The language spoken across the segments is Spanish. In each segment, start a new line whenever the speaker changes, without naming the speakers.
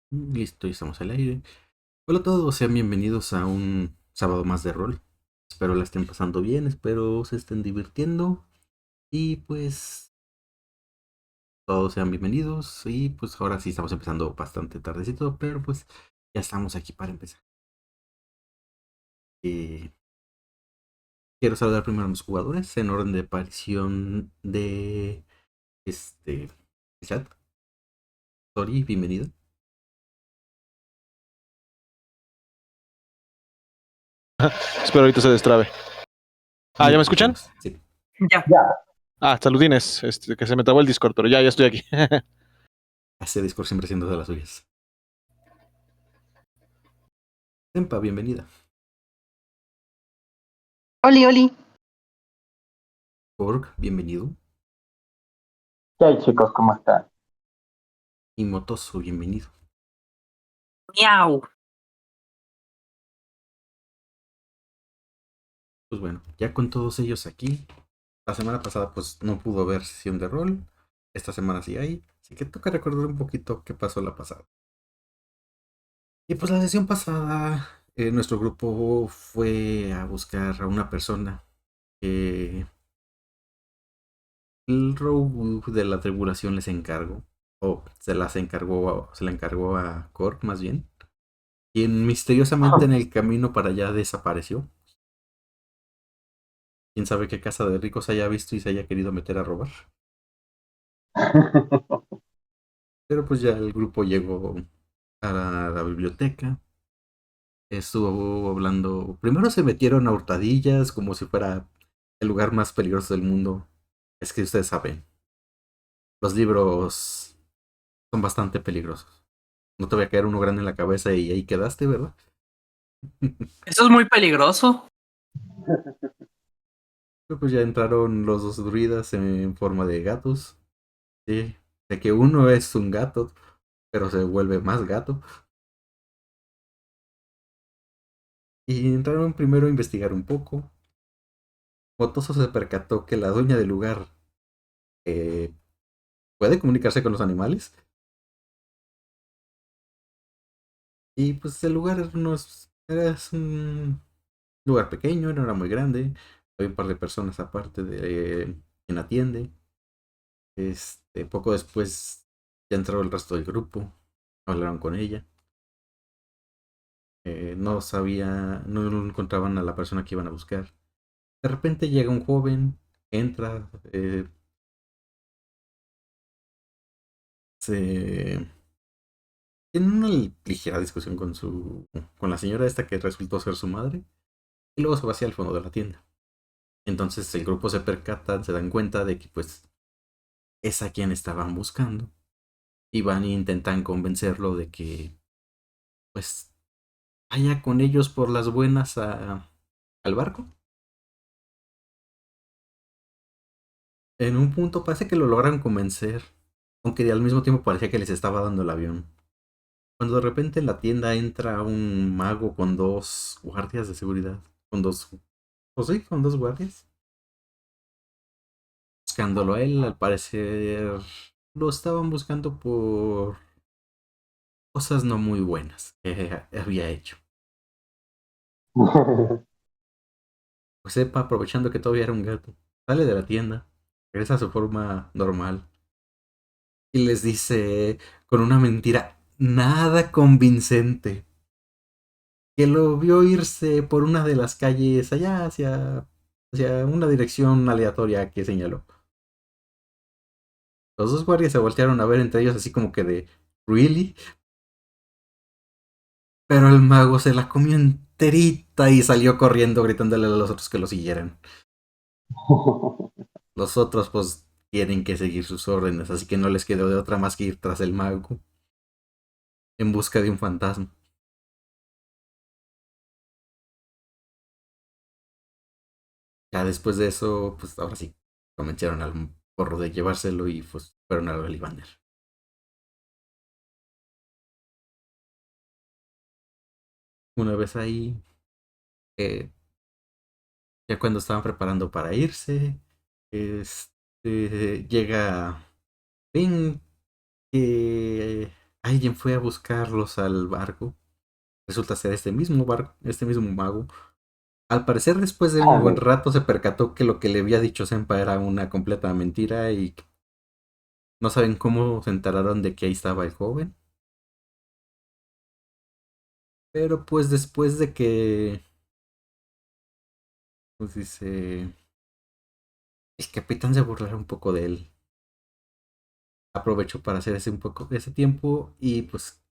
Listo, ya estamos al aire. Hola a todos, sean bienvenidos a un sábado más de rol. Espero la estén pasando bien, espero se estén divirtiendo. Y pues todos sean bienvenidos. Y pues ahora sí estamos empezando bastante tardecito, pero pues ya estamos aquí para empezar. Eh, Quiero saludar primero a los jugadores en orden de aparición de este chat. Sorry, bienvenido.
Espero ahorita se destrabe. ¿Ya me escuchan?
Sí.
Ya.
Saludines, que se me trabó el Discord, pero ya estoy aquí.
Hace Discord siempre siendo de las suyas. Tempa, bienvenida.
Oli, Oli.
Org, bienvenido.
¿Qué hay, chicos? ¿Cómo están?
Y Motoso, bienvenido.
Miau.
Pues bueno, ya con todos ellos aquí. La semana pasada pues no pudo haber sesión de rol. Esta semana sí hay. Así que toca recordar un poquito qué pasó la pasada. Y pues la sesión pasada, nuestro grupo fue a buscar a una persona que el rogue de la tribulación les encargó. O se la encargó a Cork más bien. Quien misteriosamente en el camino para allá desapareció. Quién sabe qué casa de ricos haya visto y se haya querido meter a robar. Pero pues ya el grupo llegó a la biblioteca. Estuvo hablando. Primero se metieron a hurtadillas como si fuera el lugar más peligroso del mundo. Es que ustedes saben, los libros son bastante peligrosos. No te voy a caer uno grande en la cabeza y ahí quedaste, ¿verdad?
Eso es muy peligroso.
Pero pues ya entraron los dos druidas en forma de gatos. Sí, de que uno es un gato, pero se vuelve más gato. Y entraron primero a investigar un poco. Motoso se percató que la dueña del lugar eh, puede comunicarse con los animales. Y pues el lugar era un lugar pequeño, no era muy grande. Había un par de personas aparte de quien atiende. Poco después ya entró el resto del grupo. Hablaron con ella. No encontraban a la persona que iban a buscar. De repente llega un joven, entra, se tiene una ligera discusión con la señora esta que resultó ser su madre. Y luego se va hacia el fondo de la tienda. Entonces el grupo se percata, se dan cuenta de que pues es a quien estaban buscando. Y van e intentan convencerlo de que pues vaya con ellos por las buenas al barco. En un punto parece que lo logran convencer, aunque al mismo tiempo parecía que les estaba dando el avión. Cuando de repente en la tienda entra un mago con dos guardias de seguridad. Con dos, pues sí, con dos guardias. Buscándolo a él, al parecer lo estaban buscando por cosas no muy buenas que había hecho. Pues sepa, aprovechando que todavía era un gato, sale de la tienda, regresa a su forma normal y les dice con una mentira nada convincente que lo vio irse por una de las calles allá hacia una dirección aleatoria que señaló. Los dos guardias se voltearon a ver entre ellos así como que de ¿really? Pero el mago se la comió enterita y salió corriendo gritándole a los otros que lo siguieran. Los otros pues tienen que seguir sus órdenes, así que no les quedó de otra más que ir tras el mago en busca de un fantasma. Ya después de eso, pues ahora sí, convencieron al porro de llevárselo y pues fueron a Ollivander. Una vez ahí, eh, ya cuando estaban preparando para irse, llega, ven que alguien fue a buscarlos al barco. Resulta ser este mismo barco, este mismo mago. Al parecer, después de un buen
Vale.
rato, se percató que lo que le había dicho Senpa era una completa mentira y no saben cómo se enteraron de que ahí estaba el joven. Pero pues después de que, pues dice, el capitán se burlara un poco de él. Aprovechó para hacer ese un poco ese tiempo y pues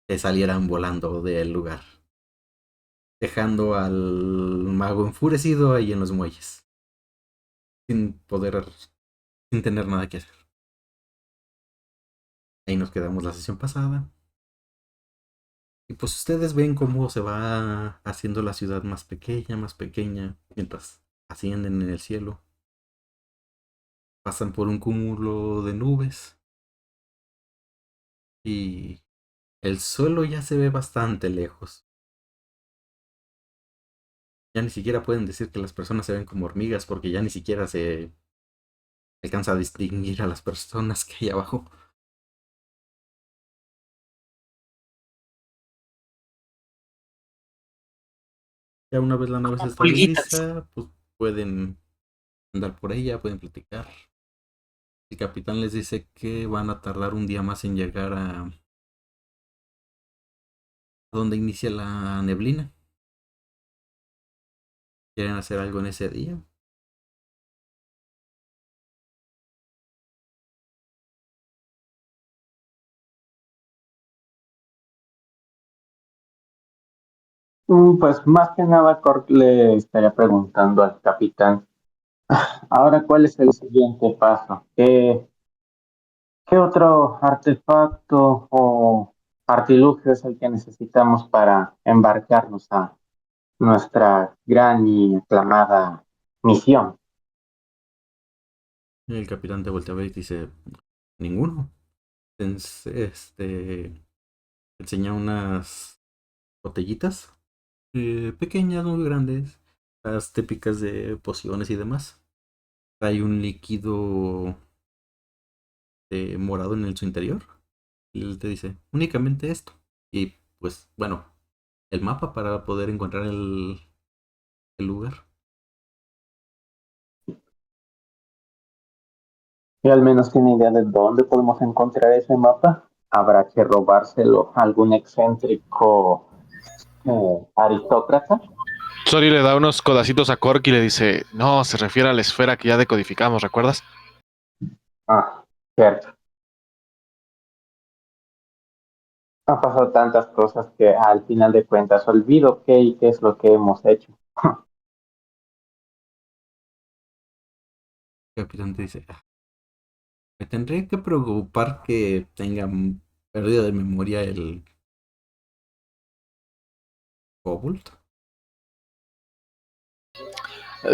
que salieran volando del lugar, dejando al mago enfurecido ahí en los muelles, sin poder, sin tener nada que hacer. Ahí nos quedamos la sesión pasada. Y pues ustedes ven cómo se va haciendo la ciudad más pequeña, mientras ascienden en el cielo. Pasan por un cúmulo de nubes y el suelo ya se ve bastante lejos. Ya ni siquiera pueden decir que las personas se ven como hormigas porque ya ni siquiera se alcanza a distinguir a las personas que hay abajo. Ya una vez la nave se
Como pulguitas.
estabiliza, pues pueden andar por ella, pueden platicar. El capitán les dice que van a tardar un día más en llegar a donde inicia la neblina. ¿Quieren hacer algo en ese día?
Pues más que nada, Cork le estaría preguntando al capitán, ahora, ¿cuál es el siguiente paso? ¿Qué otro artefacto o artilugio es el que necesitamos para embarcarnos a nuestra gran y aclamada misión?
El capitán te voltea a ver y te dice, ninguno. Enseña unas botellitas pequeñas, muy grandes, las típicas de pociones y demás. Hay un líquido morado en su interior. Y él te dice, únicamente esto. Y pues, bueno, el mapa para poder encontrar el lugar.
¿Y al menos tiene idea de dónde podemos encontrar ese mapa? ¿Habrá que robárselo a algún excéntrico aristócrata?
Sori le da unos codacitos a Cork y le dice, no, se refiere a la esfera que ya decodificamos, ¿recuerdas?
Ah, cierto. Han pasado tantas cosas que al final de cuentas olvido qué y qué es lo que hemos hecho.
El capitán te dice, me tendré que preocupar que tenga pérdida de memoria el kobold.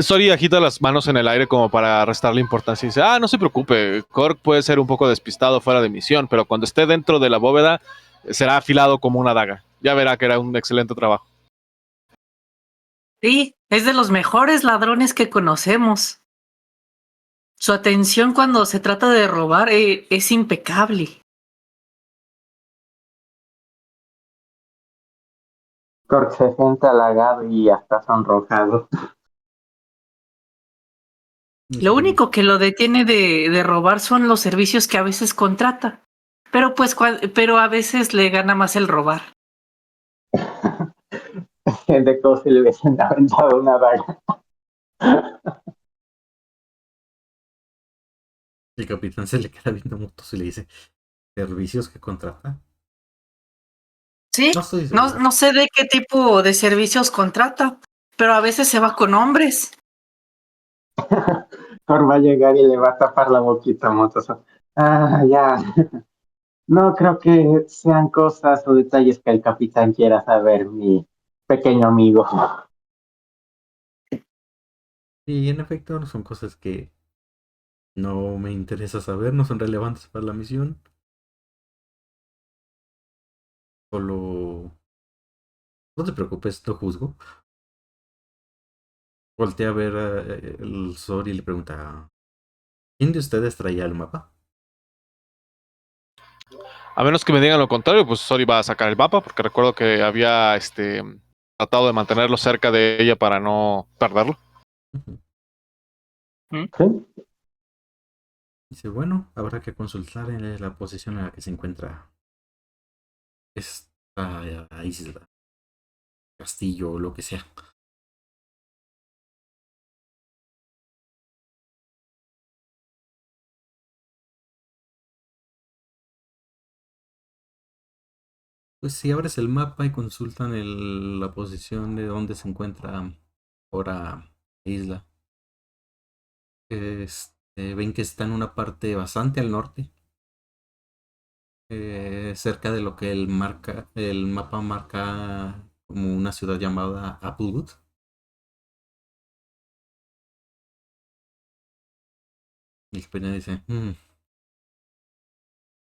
Sori agita las manos en el aire como para restarle importancia y dice, no se preocupe, Cork puede ser un poco despistado fuera de misión, pero cuando esté dentro de la bóveda será afilado como una daga. Ya verá que era un excelente trabajo.
Sí, es de los mejores ladrones que conocemos. Su atención cuando se trata de robar es impecable.
Cork se siente halagado y hasta sonrojado.
Lo único que lo detiene de robar son los servicios que a veces contrata. Pero pues, pero a veces le gana más el robar.
Siente como si le hubiesen aventado una daga.
El capitán se le queda viendo mutos y le dice, ¿servicios que contrata?
Sí,
No estoy
no,
seguro.
no sé de qué tipo de servicios contrata, pero a veces se va con hombres.
Cork va a llegar y le va a tapar la boquita a Motoso. Ya. No creo que sean cosas o detalles que el capitán quiera saber, mi pequeño amigo.
Y en efecto, no son cosas que no me interesa saber, no son relevantes para la misión. Solo... No te preocupes, no juzgo. Voltea a ver el Zori y le pregunta, ¿quién de ustedes traía el mapa?
A menos que me digan lo contrario, pues Sori va a sacar el mapa, porque recuerdo que había tratado de mantenerlo cerca de ella para no perderlo.
Ujú.
Sí,
Dice, bueno, habrá que consultar en la posición en la que se encuentra esta isla, castillo o lo que sea. Pues si abres el mapa y consultan la posición de donde se encuentra ahora la isla, ven que está en una parte bastante al norte, cerca de lo que el mapa marca como una ciudad llamada Applewood. Y el peña dice,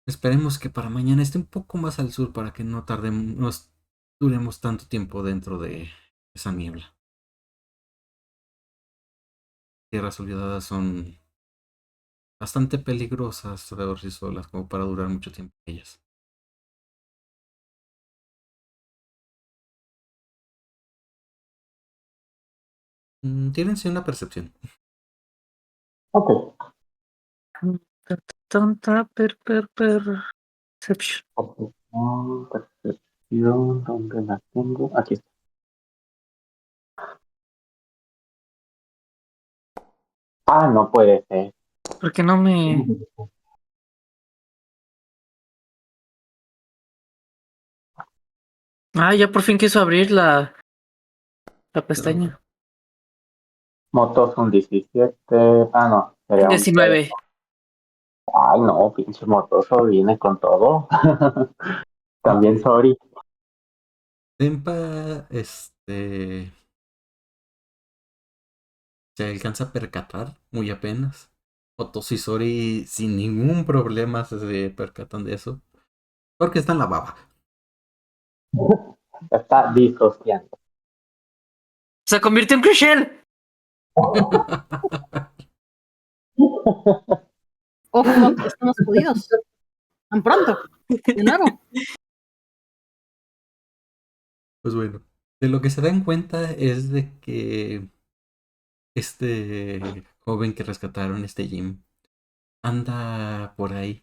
esperemos que para mañana esté un poco más al sur para que no tardemos, no duremos tanto tiempo dentro de esa niebla. Tierras olvidadas son bastante peligrosas de por sí solas como para durar mucho tiempo en ellas. Tírense una percepción.
ok.
Tonta, perception.
Percepción, ¿dónde la tengo? Aquí está. Ah, no puede ser.
Porque no me. Ah, ya por fin quiso abrir la pestaña.
Motos un 17. Ah, no, sería un 0.
19.
Ay, no, pinche motoso viene con todo.
Ok.
También, sorry.
Tempa, se alcanza a percatar muy apenas. Otoshi y Sori sin ningún problema se percatan de eso. Porque está en la baba.
Está disociando.
Se convirtió en Crushell.
Ojo, estamos jodidos. Tan pronto. De nuevo.
Pues bueno, de lo que se dan cuenta es de que este joven que rescataron, este Jim, anda por ahí.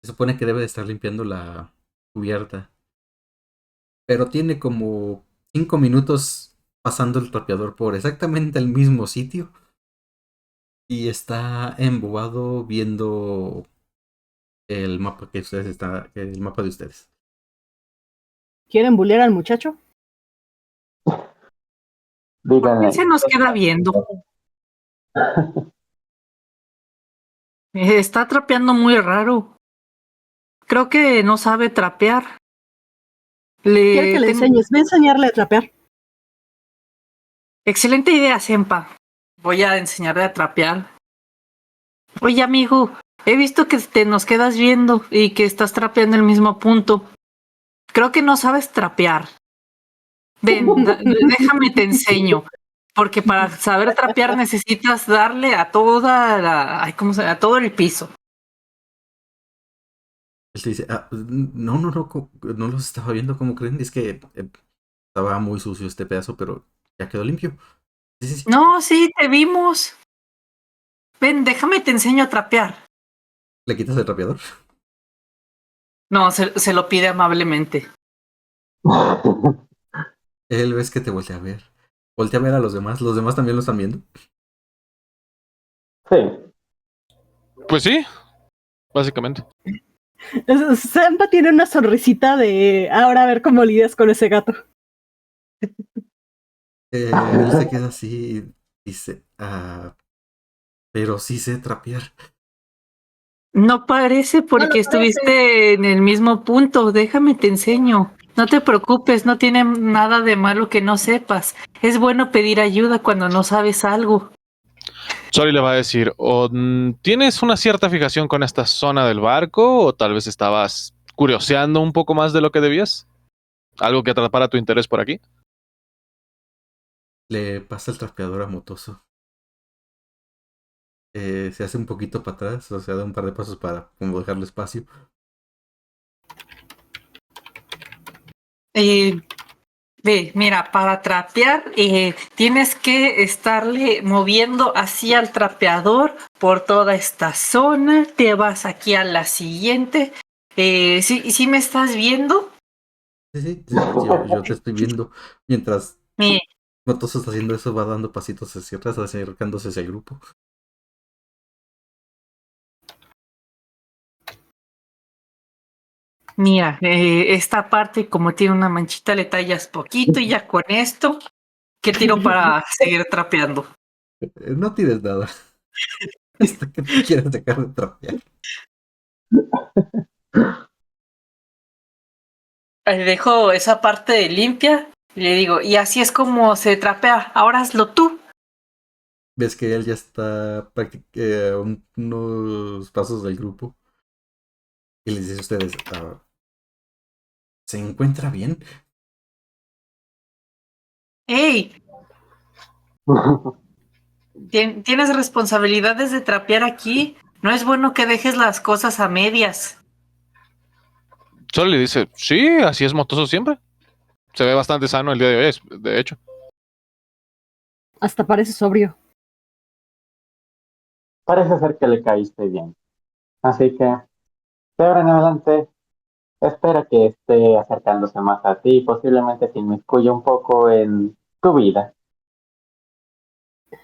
Se supone que debe de estar limpiando la cubierta. Pero tiene como 5 minutos pasando el trapeador por exactamente el mismo sitio. Y está embobado viendo el mapa el mapa de ustedes.
¿Quieren bullear al muchacho?
Díganle.
Se nos queda viendo. Está trapeando muy raro. Creo que no sabe trapear.
Quiere que le enseñes. Voy a enseñarle a trapear.
Excelente idea, Sempa. Voy a enseñarle a trapear. Oye, amigo, he visto que nos quedas viendo y que estás trapeando el mismo punto. Creo que no sabes trapear. Ven, déjame te enseño. Porque para saber trapear necesitas darle a toda a todo el piso.
Él te dice, no, no los estaba viendo como creen. Es que estaba muy sucio este pedazo, pero ya quedó limpio. Sí, sí, sí.
No, sí, te vimos. Ven, déjame te enseño a trapear.
¿Le quitas el trapeador?
No, se lo pide amablemente.
Él ves que te voltea a ver. Voltea a ver a los demás. ¿Los demás también lo están viendo?
Sí.
Pues sí, básicamente.
Sampa tiene una sonrisita de ahora a ver cómo lidias con ese gato.
Él se queda así y dice, pero sí sé trapear.
No parece porque estuviste en el mismo punto. Déjame te enseño. No te preocupes, no tiene nada de malo que no sepas. Es bueno pedir ayuda cuando no sabes algo.
Sori le va a decir, o tienes una cierta fijación con esta zona del barco, o tal vez estabas curioseando un poco más de lo que debías. Algo que atrapara tu interés por aquí.
Le pasa el trapeador a Motoso. Se hace un poquito para atrás, o sea, da un par de pasos para como dejarle espacio.
Ve, mira, para trapear tienes que estarle moviendo así al trapeador por toda esta zona. Te vas aquí a la siguiente. ¿Sí me estás viendo?
Sí, yo te estoy viendo. Mientras
Mi-
Matoso está haciendo eso, va dando pasitos hacia atrás, acercándose hacia el grupo.
Mira, esta parte como tiene una manchita le tallas poquito y ya con esto, ¿qué tiro para seguir trapeando?
No tires nada. Hasta que te quieras dejar de trapear.
Dejo esa parte limpia y le digo, y así es como se trapea, ahora hazlo tú.
Ves que él ya está a unos pasos del grupo. Y les dice a ustedes, ¿se encuentra bien?
¡Ey! Tienes responsabilidades de trapear aquí. No es bueno que dejes las cosas a medias.
Solo le dice, sí, así es Motoso siempre. Se ve bastante sano el día de hoy, de hecho.
Hasta parece sobrio.
Parece ser que le caíste bien. Así que, de ahora en adelante, espera que esté acercándose más a ti y posiblemente se inmiscuya un poco en tu vida.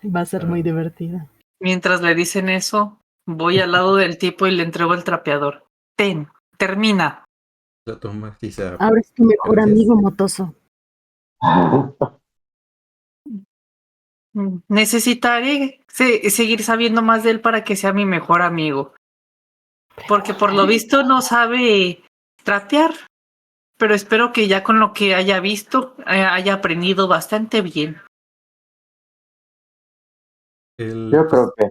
Va a ser muy
Ah,
divertida.
Mientras le dicen eso, voy al lado del tipo y le entrego el trapeador. Ten, termina.
la toma y dice,
Ahora es tu mejor
gracias.
amigo, Motoso.
Necesitaré seguir sabiendo más de él para que sea mi mejor amigo. Porque por lo visto no sabe trapear. Pero espero que ya con lo que haya visto haya aprendido bastante bien.
Él,
Yo
pues,
creo que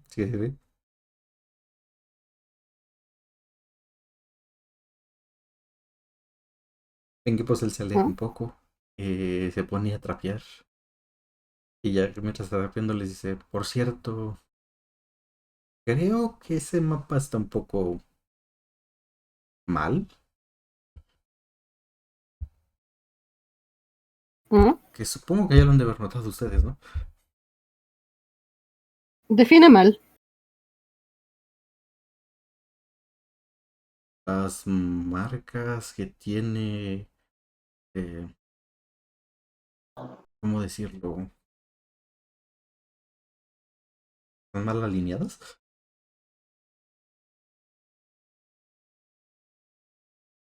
sí, sí, sí. En que pues él se aleja
¿Ah?
un poco. Se pone a trapear. Y ya mientras está trapeando les dice, por cierto, creo que ese mapa está un poco mal.
¿Ah?
Que supongo que ya lo han de haber notado ustedes, ¿no?
Define mal.
Las marcas que tiene, eh, ¿cómo decirlo? ¿Están mal alineadas?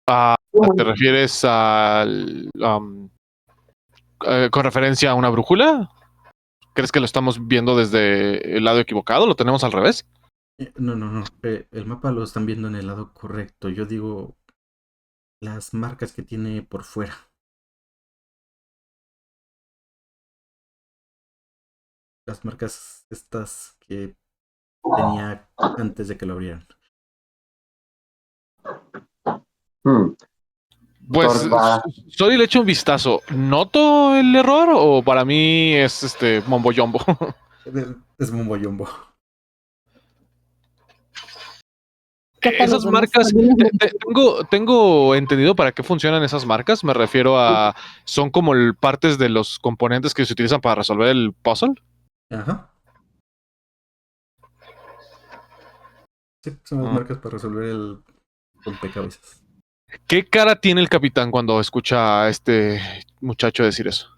Ah, ¿te refieres al con referencia a una brújula? ¿Crees que lo estamos viendo desde el lado equivocado? ¿Lo tenemos al revés?
No. El mapa lo están viendo en el lado correcto. Yo digo las marcas que tiene por fuera. Las marcas estas que tenía antes de que lo abrieran.
hmm,
Pues
Thor va,
Sori le echo un vistazo. ¿Noto el error o para mí es mombo jumbo?
Es Mumbo Jumbo.
Que para los
Esas
demás
marcas,
también es muy
tengo entendido para qué funcionan esas marcas. Me refiero a, son como partes de los componentes que se utilizan para resolver el puzzle.
Ajá. Sí, son las
Mm.
marcas para resolver el rompecabezas.
¿Qué cara tiene el capitán cuando escucha a este muchacho decir eso?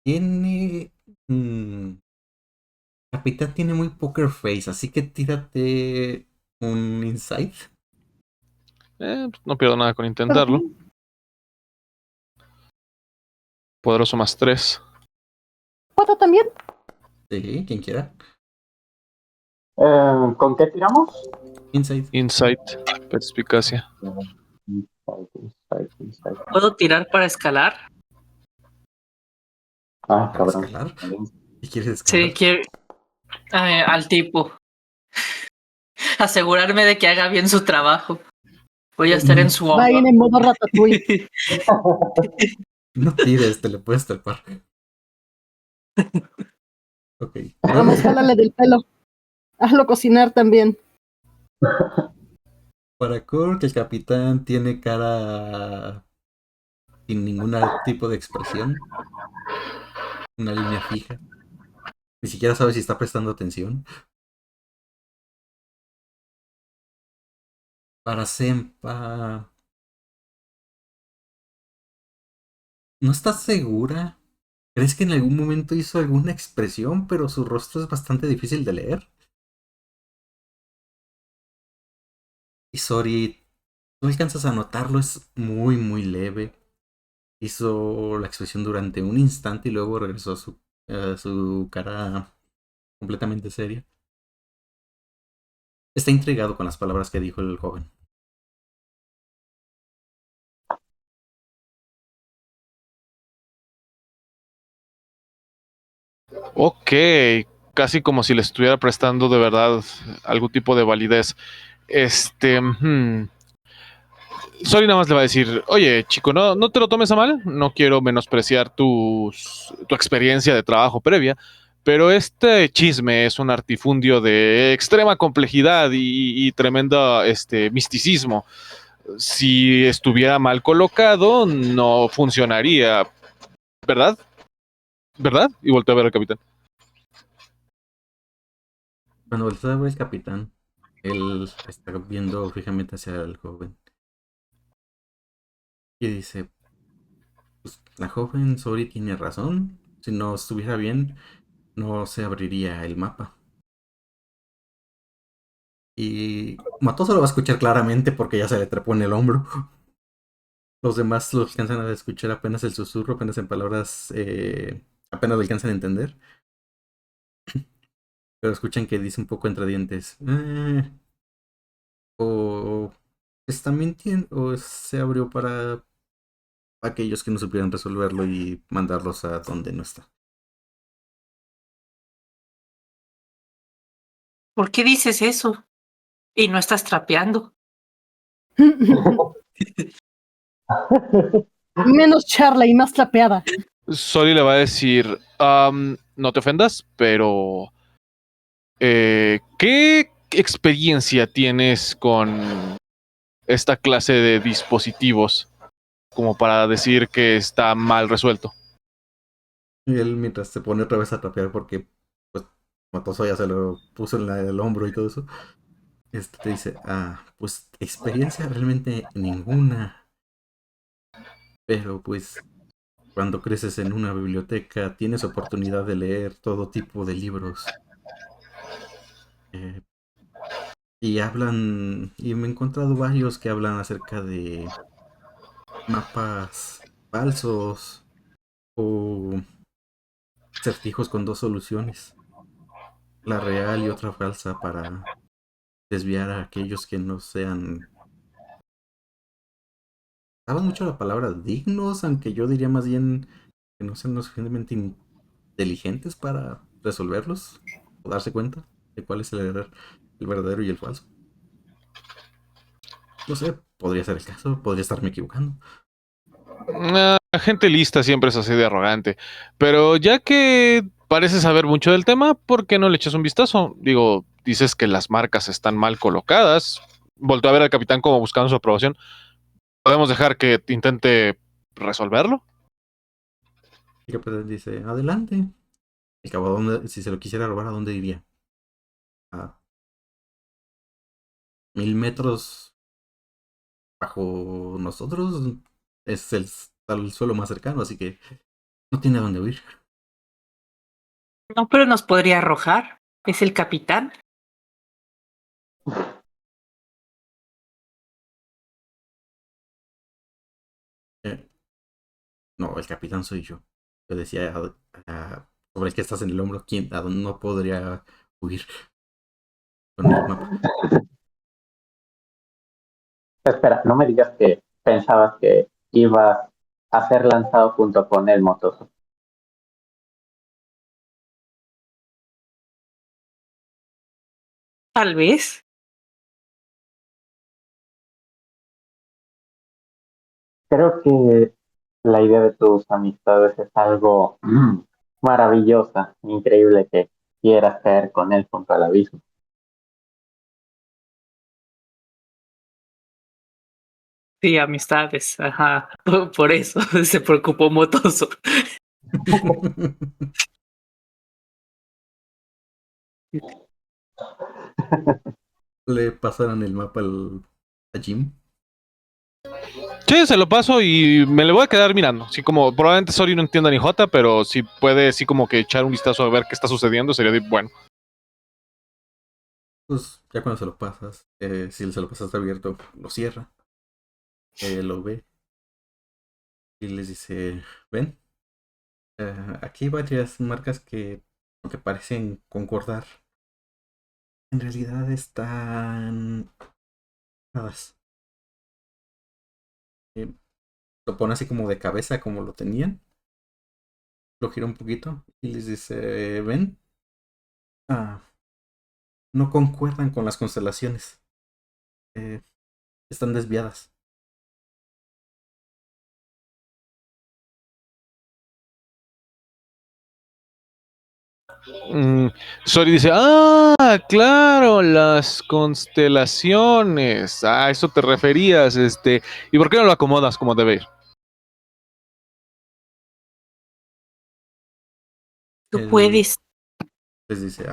Tiene. Capitán tiene muy poker face, así que tírate un insight.
Pues no pierdo nada con
Pero
intentarlo. Poderoso más 3.
¿Cuatro también?
Sí, quien quiera.
¿con qué tiramos?
Insight.
Insight, perspicacia.
Insight.
¿Puedo tirar para escalar?
Ah,
Para
cabrón.
escalar. ¿Y quieres
Sí,
escalar?
quiero al tipo. Asegurarme de que haga bien su trabajo. Voy a estar en su
Va
hombro.
en modo ratatouille.
No tires, te le puedes trepar. Ok.
Nada más jálale del pelo. Hazlo cocinar también.
Para Cork, el capitán tiene cara sin ningún tipo de expresión, una línea fija. Ni siquiera sabe si está prestando atención. Para Senpa, no está segura. ¿Crees que en algún momento hizo alguna expresión, pero su rostro es bastante difícil de leer? Y Sori, tú alcanzas a notarlo, es muy, muy leve. Hizo la expresión durante un instante y luego regresó a su cara completamente seria. Está intrigado con las palabras que dijo el joven.
Ok, casi como si le estuviera prestando de verdad algún tipo de validez. Sori nada más le va a decir, oye, chico, no te lo tomes a mal, no quiero menospreciar tu experiencia de trabajo previa, pero este chisme es un artifundio de extrema complejidad y tremendo misticismo. Si estuviera mal colocado, no funcionaría, ¿verdad? ¿Verdad? Y volteó a ver al capitán.
Cuando voltea a ver el capitán, él está viendo fijamente hacia el joven y dice, pues, la joven Sori tiene razón. Si no estuviera bien, no se abriría el mapa. Y Matoso lo va a escuchar claramente porque ya se le trepó en el hombro. Los demás lo alcanzan a escuchar apenas el susurro, apenas en palabras, apenas lo alcanzan a entender. Pero escuchan que dice un poco entre dientes. O está mintiendo o se abrió para aquellos que no supieran resolverlo y mandarlos a donde no está.
¿Por qué dices eso? Y no estás trapeando.
Menos charla y más trapeada.
Soli le va a decir, no te ofendas, pero ¿qué experiencia tienes con esta clase de dispositivos como para decir que está mal resuelto?
Y él mientras se pone otra vez a trapear porque pues Matoso ya se lo puso en el hombro y todo eso. Te dice, pues experiencia realmente ninguna. Pero pues cuando creces en una biblioteca tienes oportunidad de leer todo tipo de libros. eh, y hablan, y me he encontrado varios que hablan acerca de mapas falsos o acertijos con dos soluciones, la real y otra falsa para desviar a aquellos que no sean... Saben mucho la palabra dignos, aunque yo diría más bien que no sean lo suficientemente inteligentes para resolverlos o darse cuenta de cuál es el verdadero y el falso. No sé, podría ser el caso, podría estarme equivocando.
La gente lista siempre es así de arrogante, pero ya que pareces saber mucho del tema, ¿por qué no le echas un vistazo? Digo, dices que las marcas están mal colocadas. Volto a ver al capitán como buscando su aprobación. ¿Podemos dejar que intente resolverlo?
Y que dice, adelante. El cabo, si se lo quisiera robar, ¿a dónde iría? A 1000 metros bajo nosotros. Es el suelo más cercano, así que no tiene a dónde huir.
No, pero nos podría arrojar. Es el capitán.
Eh, no, el capitán soy yo. Yo decía sobre el que estás en el hombro, ¿a dónde no podría huir con el mapa?
Espera, no me digas que pensabas que ibas a ser lanzado junto con el motoso.
Tal vez.
Creo que la idea de tus amistades es algo maravillosa, increíble que quieras caer con él junto al abismo.
Sí, amistades, ajá. Por eso se preocupó Motoso.
Le pasaron el mapa a Jim.
Sí, se lo paso y me le voy a quedar mirando. Así como probablemente Sori no entienda ni Jota, pero si puede así como que echar un vistazo a ver qué está sucediendo, sería bueno.
Pues ya cuando se lo pasas, si se lo pasas abierto, lo cierra, lo ve y les dice, ven, aquí hay varias marcas que parecen concordar. En realidad están dadas. Eh, lo pone así como de cabeza como lo tenían, lo gira un poquito y les dice, ven, ah, no concuerdan con las constelaciones, eh, están desviadas.
Sori dice, claro, las constelaciones. A eso te referías, ¿Y por qué no lo acomodas como debe ir?
Tú
Él
puedes.
les dice,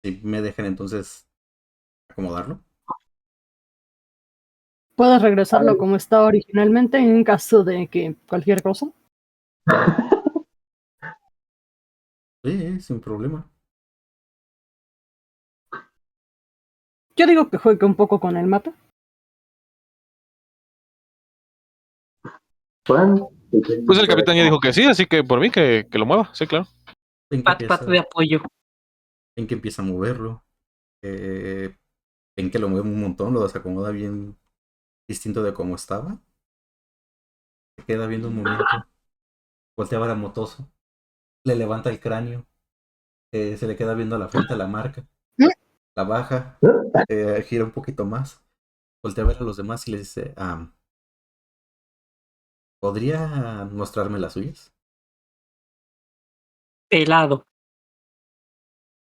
si me dejan entonces acomodarlo.
Puedes regresarlo como estaba originalmente en caso de que cualquier cosa.
Sí, sin problema.
Yo digo que juegue un poco con el mapa.
Bueno,
Pues el capitán ya dijo que sí, así que por mí que lo mueva, sí, claro.
Ven que
Pat de
empieza,
apoyo.
ven que empieza a moverlo. Ven que lo mueve un montón, lo desacomoda bien distinto de cómo estaba. Se queda viendo un momento. Voltea a ver a Motoso. Le levanta el cráneo. Se le queda viendo a la frente a la marca. La baja. Gira un poquito más. Voltea a ver a los demás y les dice, ¿podría mostrarme las suyas?
Pelado.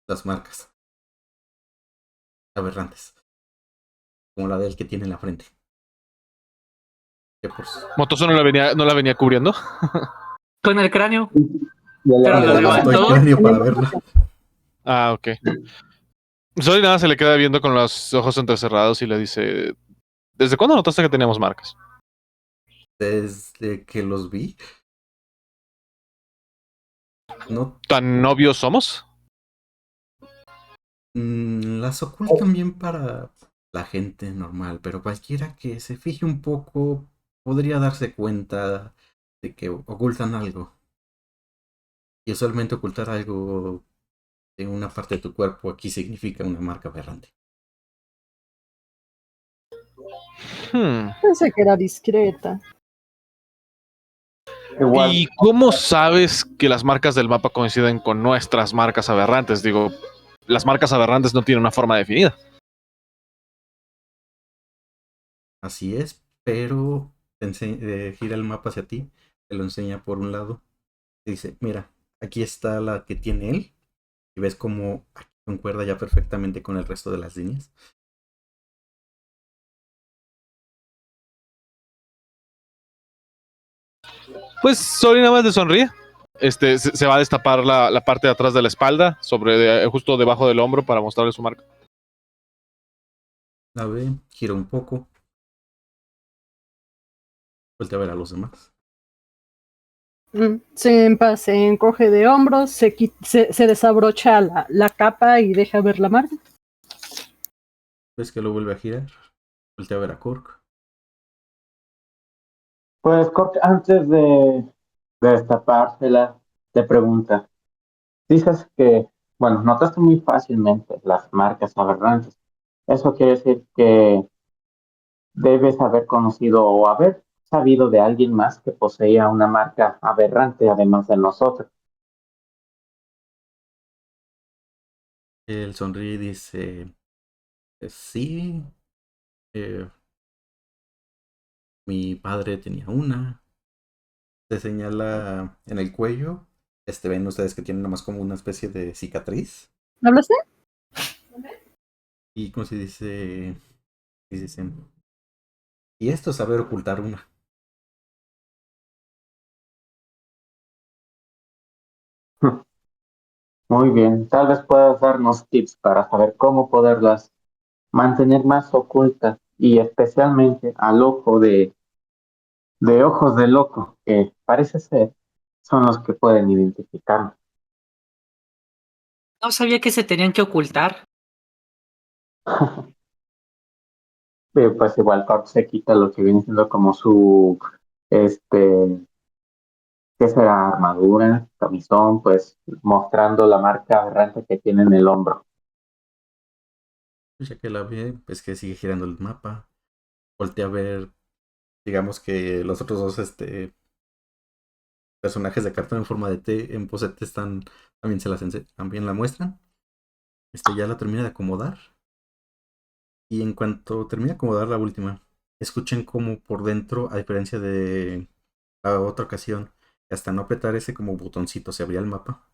Las marcas. Aberrantes. Como la del que tiene en la frente. Que por su-
Motoso no la venía cubriendo.
Con el cráneo.
ya
Pero
Le
lo
levantó el
levantó.
cráneo para verla.
Ok. Sori nada se le queda viendo con los ojos entrecerrados y le dice, ¿desde cuándo notaste que teníamos marcas?
Desde que los vi, no
¿Tan novios somos?
las ocultan bien para la gente normal, pero cualquiera que se fije un poco podría darse cuenta de que ocultan algo. Y usualmente ocultar algo en una parte de tu cuerpo aquí significa una marca aberrante.
Pensé que era discreta.
igual,
¿Y cómo sabes que las marcas del mapa coinciden con nuestras marcas aberrantes? Digo, las marcas aberrantes no tienen una forma definida.
Así es, pero gira el mapa hacia ti, te lo enseña por un lado, te dice, mira, aquí está la que tiene él, y ves cómo aquí concuerda ya perfectamente con el resto de las líneas.
Pues Sori nada más le sonríe. Se va a destapar la parte de atrás de la espalda, justo debajo del hombro para mostrarle su marca.
La ve, gira un poco, vuelve a ver a los demás.
Se encoge de hombros, se desabrocha la capa y deja ver la marca.
Ves que lo vuelve a girar, voltea a ver a Cork.
pues antes de destapársela, te pregunta, dices que, bueno, notaste muy fácilmente las marcas aberrantes. Eso quiere decir que debes haber conocido o haber sabido de alguien más que poseía una marca aberrante además de nosotros.
Él sonríe y dice, sí, eh, mi padre tenía una. Se señala en el cuello. Ven ustedes que tienen nomás como una especie de cicatriz.
¿Hablaste?
Y como se dice, Y esto es saber ocultar una.
Muy bien, tal vez puedas darnos tips para saber cómo poderlas mantener más ocultas y especialmente al ojo de ojos de loco, que parece ser son los que pueden identificarlo.
No sabía que se tenían que ocultar.
Pero pues igual Corp se quita lo que viene siendo como su, este, ¿qué será? Armadura, camisón, pues mostrando la marca aberrante que tiene en el hombro.
Pues ya que la ve, pues que sigue girando el mapa. Voltea a ver, digamos que los otros dos personajes de cartón en forma de T en pose T están, también la muestran. Ya la termina de acomodar. Y en cuanto termina de acomodar la última, escuchen como por dentro, a diferencia de la otra ocasión, hasta no apretar ese como botoncito se abría el mapa.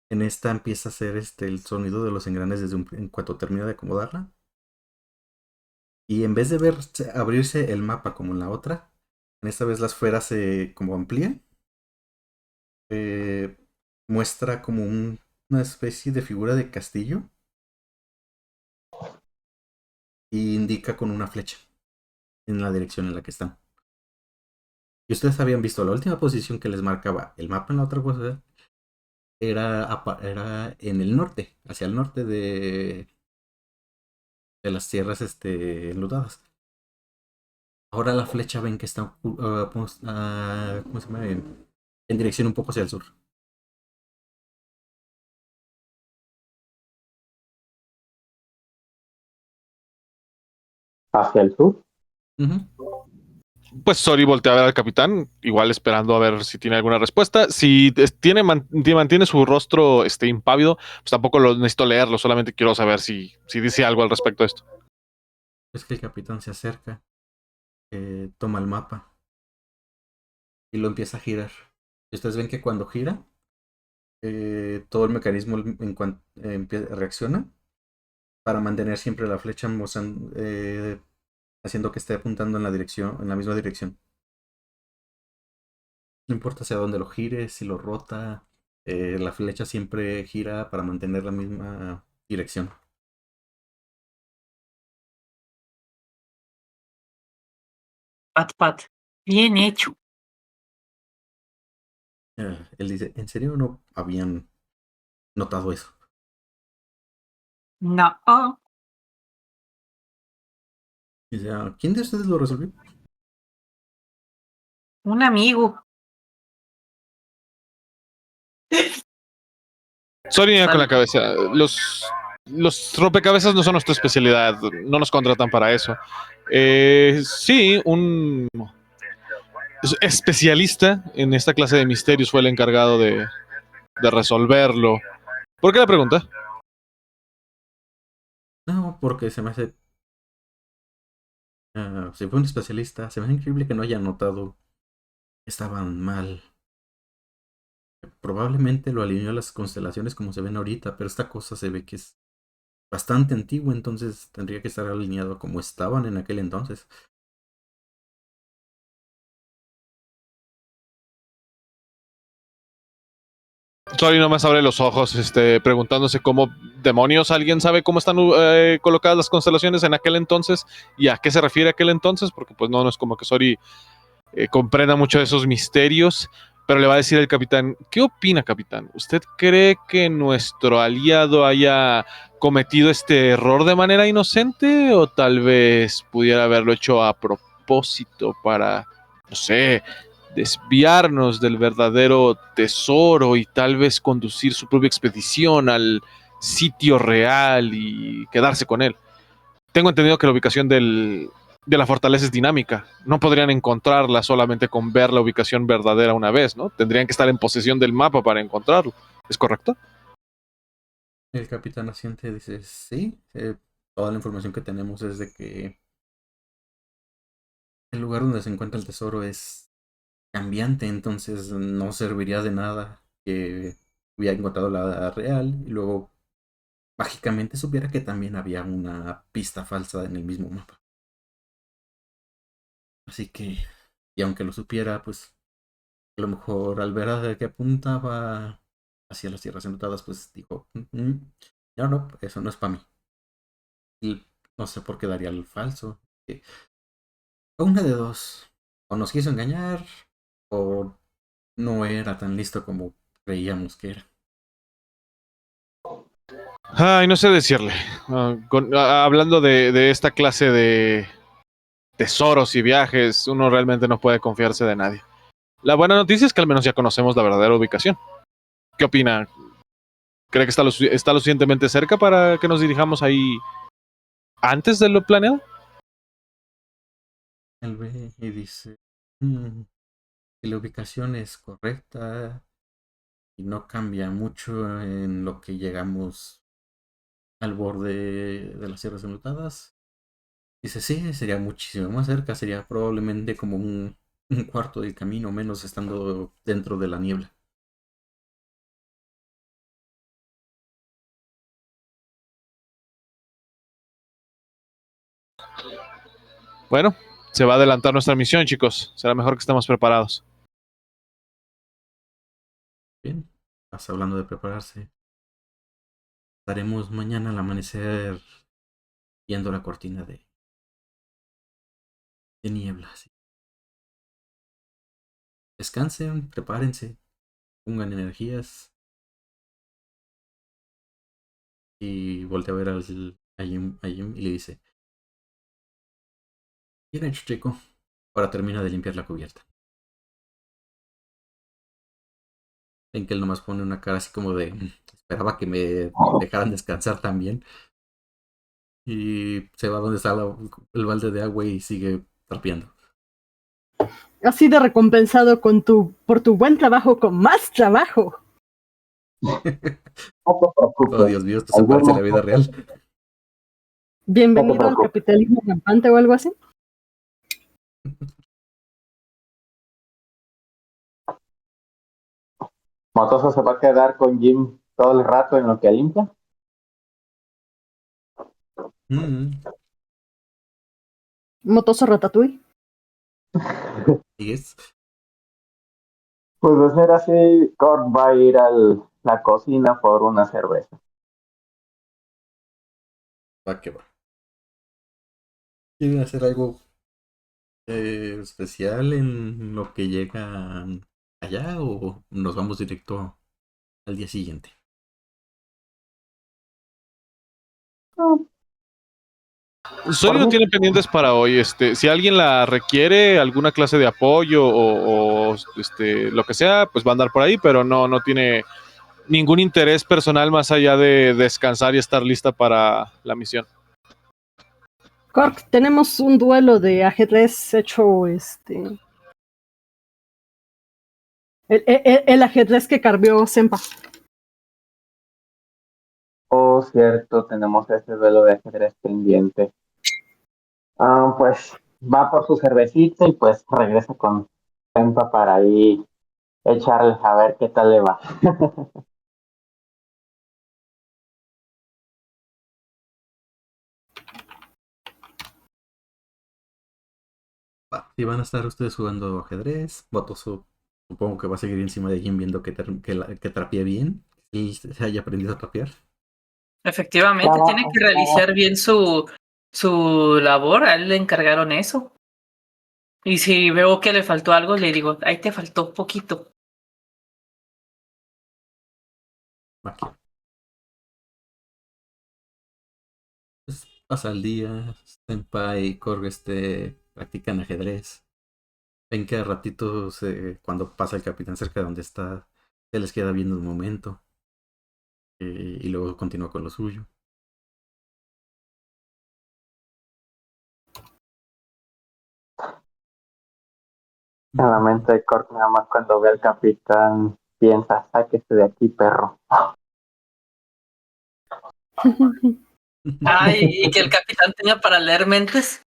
En esta empieza a hacer el sonido de los engranes en cuanto termina de acomodarla. Y en vez de abrirse el mapa como en la otra, en esta vez la esfera se como amplía. eh, Muestra como una especie de figura de castillo y indica con una flecha en la dirección en la que están. Y ustedes habían visto la última posición que les marcaba el mapa en la otra cosa era en el norte, hacia el norte de las tierras enludadas. Ahora la flecha ven que está ¿cómo se llama? En dirección un poco hacia el sur.
Hacia el sur.
Ujú.
Pues Sori voltea a ver al capitán, igual esperando a ver si tiene alguna respuesta. Si mantiene su rostro impávido, pues tampoco lo necesito leerlo, solamente quiero saber si dice algo al respecto de esto.
Es que el capitán se acerca, toma el mapa y lo empieza a girar. Y ustedes ven que cuando gira, todo el mecanismo reacciona para mantener siempre la flecha haciendo que esté apuntando en la misma dirección. No importa hacia dónde lo gire, si lo rota, la flecha siempre gira para mantener la misma dirección.
Pat, bien hecho.
Él dice, ¿en serio no habían notado eso?
No,
Dice, ¿quién de ustedes lo resolvió?
un amigo.
Sori niega con la cabeza. Los rompecabezas no son nuestra especialidad, no nos contratan para eso. Sí, un especialista en esta clase de misterios fue el encargado de resolverlo. ¿Por qué la pregunta?
No, porque se me hace... si fue un especialista, se me hace increíble que no haya notado que estaban mal. Probablemente lo alineó a las constelaciones como se ven ahorita, pero esta cosa se ve que es bastante antigua, entonces tendría que estar alineado como estaban en aquel entonces.
Sori nomás abre los ojos, preguntándose cómo demonios alguien sabe cómo están colocadas las constelaciones en aquel entonces y a qué se refiere aquel entonces, porque pues no es como que Sori comprenda mucho de esos misterios, pero le va a decir al capitán, ¿qué opina, capitán? ¿Usted cree que nuestro aliado haya cometido este error de manera inocente o tal vez pudiera haberlo hecho a propósito para, no sé, desviarnos del verdadero tesoro y tal vez conducir su propia expedición al sitio real y quedarse con él? Tengo entendido que la ubicación de la fortaleza es dinámica. No podrían encontrarla solamente con ver la ubicación verdadera una vez, ¿no? Tendrían que estar en posesión del mapa para encontrarlo. ¿Es correcto?
El capitán asiente dice, sí, toda la información que tenemos es de que el lugar donde se encuentra el tesoro es cambiante, entonces no serviría de nada que hubiera encontrado la real y luego mágicamente supiera que también había una pista falsa en el mismo mapa. Así que, y aunque lo supiera, pues a lo mejor al ver a que apuntaba hacia las tierras enlutadas, pues dijo, no, no, eso no es para mí. Y no sé por qué daría el falso. Una de dos, o nos quiso engañar, o no era tan listo como creíamos que era.
Ay, no sé decirle. Hablando de esta clase de tesoros y viajes, uno realmente no puede confiarse de nadie. La buena noticia es que al menos ya conocemos la verdadera ubicación. ¿Qué opina? ¿Cree que está lo suficientemente cerca para que nos dirijamos ahí antes de lo planeado?
Él ve y dice, si la ubicación es correcta y no cambia mucho en lo que llegamos al borde de las sierras enlutadas. Dice, sí, sería muchísimo más cerca, sería probablemente como un cuarto del camino menos estando dentro de la niebla.
Bueno, se va a adelantar nuestra misión, chicos. Será mejor que estemos preparados.
Bien, estás hablando de prepararse. Estaremos mañana al amanecer viendo la cortina de niebla. Así. Descansen, prepárense, pongan energías y voltea a ver a Jim y le dice, bien hecho, chico. Ahora termina de limpiar la cubierta. Ven que él nomás pone una cara así como de, esperaba que me dejaran descansar también. Y se va donde está el balde de agua y sigue trapeando.
Has sido recompensado por tu buen trabajo con más trabajo.
No te preocupes.
Oh, Dios mío, esto se parece a la vida real.
Bienvenido al capitalismo rampante o algo así.
Motoso se va a quedar con Jim todo el rato en lo que limpia.
Motoso Ratatouille.
¿Y es?
Pues de ser así, Kurt va a ir a la cocina por una cerveza.
Va que va. ¿Quieren hacer algo especial en lo que llegan allá o nos vamos directo al día siguiente?
Sony no tiene pendientes para hoy. Si alguien la requiere, alguna clase de apoyo o lo que sea, pues va a andar por ahí, pero no tiene ningún interés personal más allá de descansar y estar lista para la misión.
Cork, tenemos un duelo de ajedrez hecho el ajedrez que carbió Senpa.
Oh, cierto, tenemos ese duelo de ajedrez pendiente. Pues va por su cervecita y pues regresa con Tempa para ahí echarle a ver qué tal le va.
Va. Si van a estar ustedes jugando ajedrez, Botoso supongo que va a seguir encima de Jim viendo que trapee bien y se haya aprendido a trapear.
Efectivamente, tiene que realizar bien su labor. A él le encargaron eso. Y si veo que le faltó algo, le digo, ahí te faltó poquito.
Aquí. Pues, pasa el día, Senpai y Korg practican ajedrez. Ven que a ratitos, cuando pasa el capitán cerca de donde está, se les queda viendo un momento. Y luego continúa con lo suyo.
En la mente de Kurt nada más cuando ve al capitán piensa, sáquese de aquí, perro.
Ay, y que el capitán tenía para leer mentes.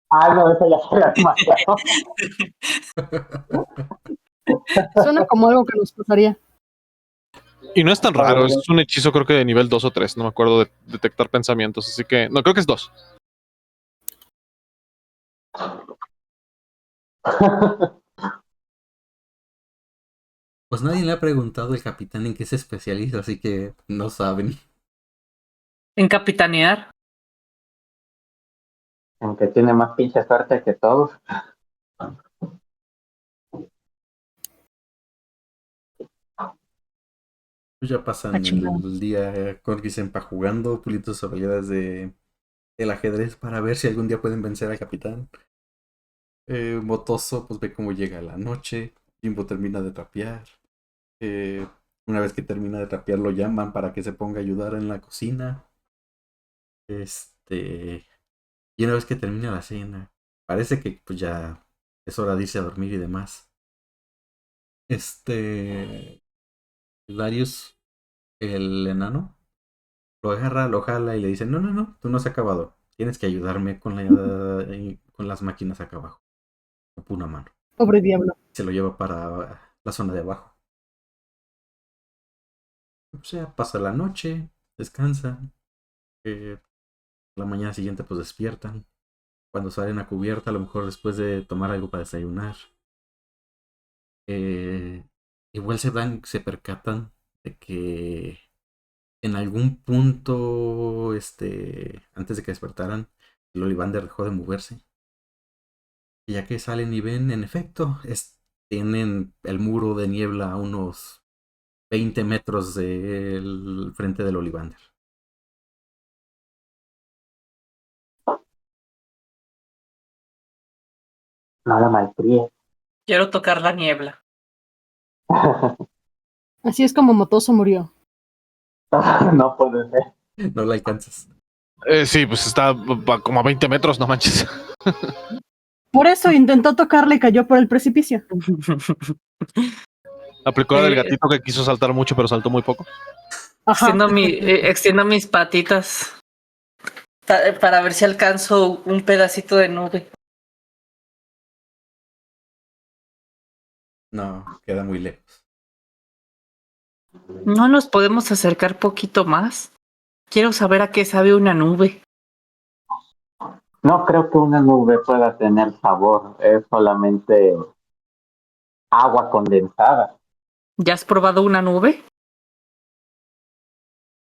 No, eso ya será demasiado.
Suena como algo que nos pasaría.
Y no es tan raro, es un hechizo creo que de nivel 2 o 3, no me acuerdo de detectar pensamientos, así que no, creo que es 2.
Pues nadie le ha preguntado al capitán en qué se especializa, así que no saben.
En capitanear.
Aunque tiene más pinche suerte que todos.
Pues ya
Ah,
pasan
chingado.
el día Cork y Senpa jugando, puliendo sus habilidades del ajedrez para ver si algún día pueden vencer al capitán. Motoso pues ve cómo llega la noche. Jimbo termina de trapear. Eh, una vez que termina de trapear lo llaman para que se ponga a ayudar en la cocina. Este, y una vez que termina la cena, parece que pues ya es hora de irse a dormir y demás. Darius, el enano, lo agarra, lo jala y le dice, no, no, no, tú no has acabado. Tienes que ayudarme con las máquinas acá abajo. Con una mano.
Pobre diablo.
Se lo lleva para la zona de abajo. O sea, pasa la noche, descansan. La mañana siguiente pues despiertan. Cuando salen a cubierta, a lo mejor después de tomar algo para desayunar. Eh, igual se percatan de que en algún punto, antes de que despertaran, el Olivander dejó de moverse. Y ya que salen y ven, en efecto, tienen el muro de niebla a unos 20 metros del frente del Olivander.
No la malcrie.
Quiero tocar la niebla.
Así es como Motoso murió.
No puede ser.
No la alcanzas.
Sí, pues está como a 20 metros, no manches.
Por eso intentó tocarle y cayó por el precipicio.
Aplicó la del gatito que quiso saltar mucho, pero saltó muy poco.
Ajá.
Extiendo mis patitas para ver si alcanzo un pedacito de nube.
No, queda muy lejos.
¿No nos podemos acercar poquito más? Quiero saber a qué sabe una nube.
No creo que una nube pueda tener sabor. Es solamente agua condensada.
¿Ya has probado una nube?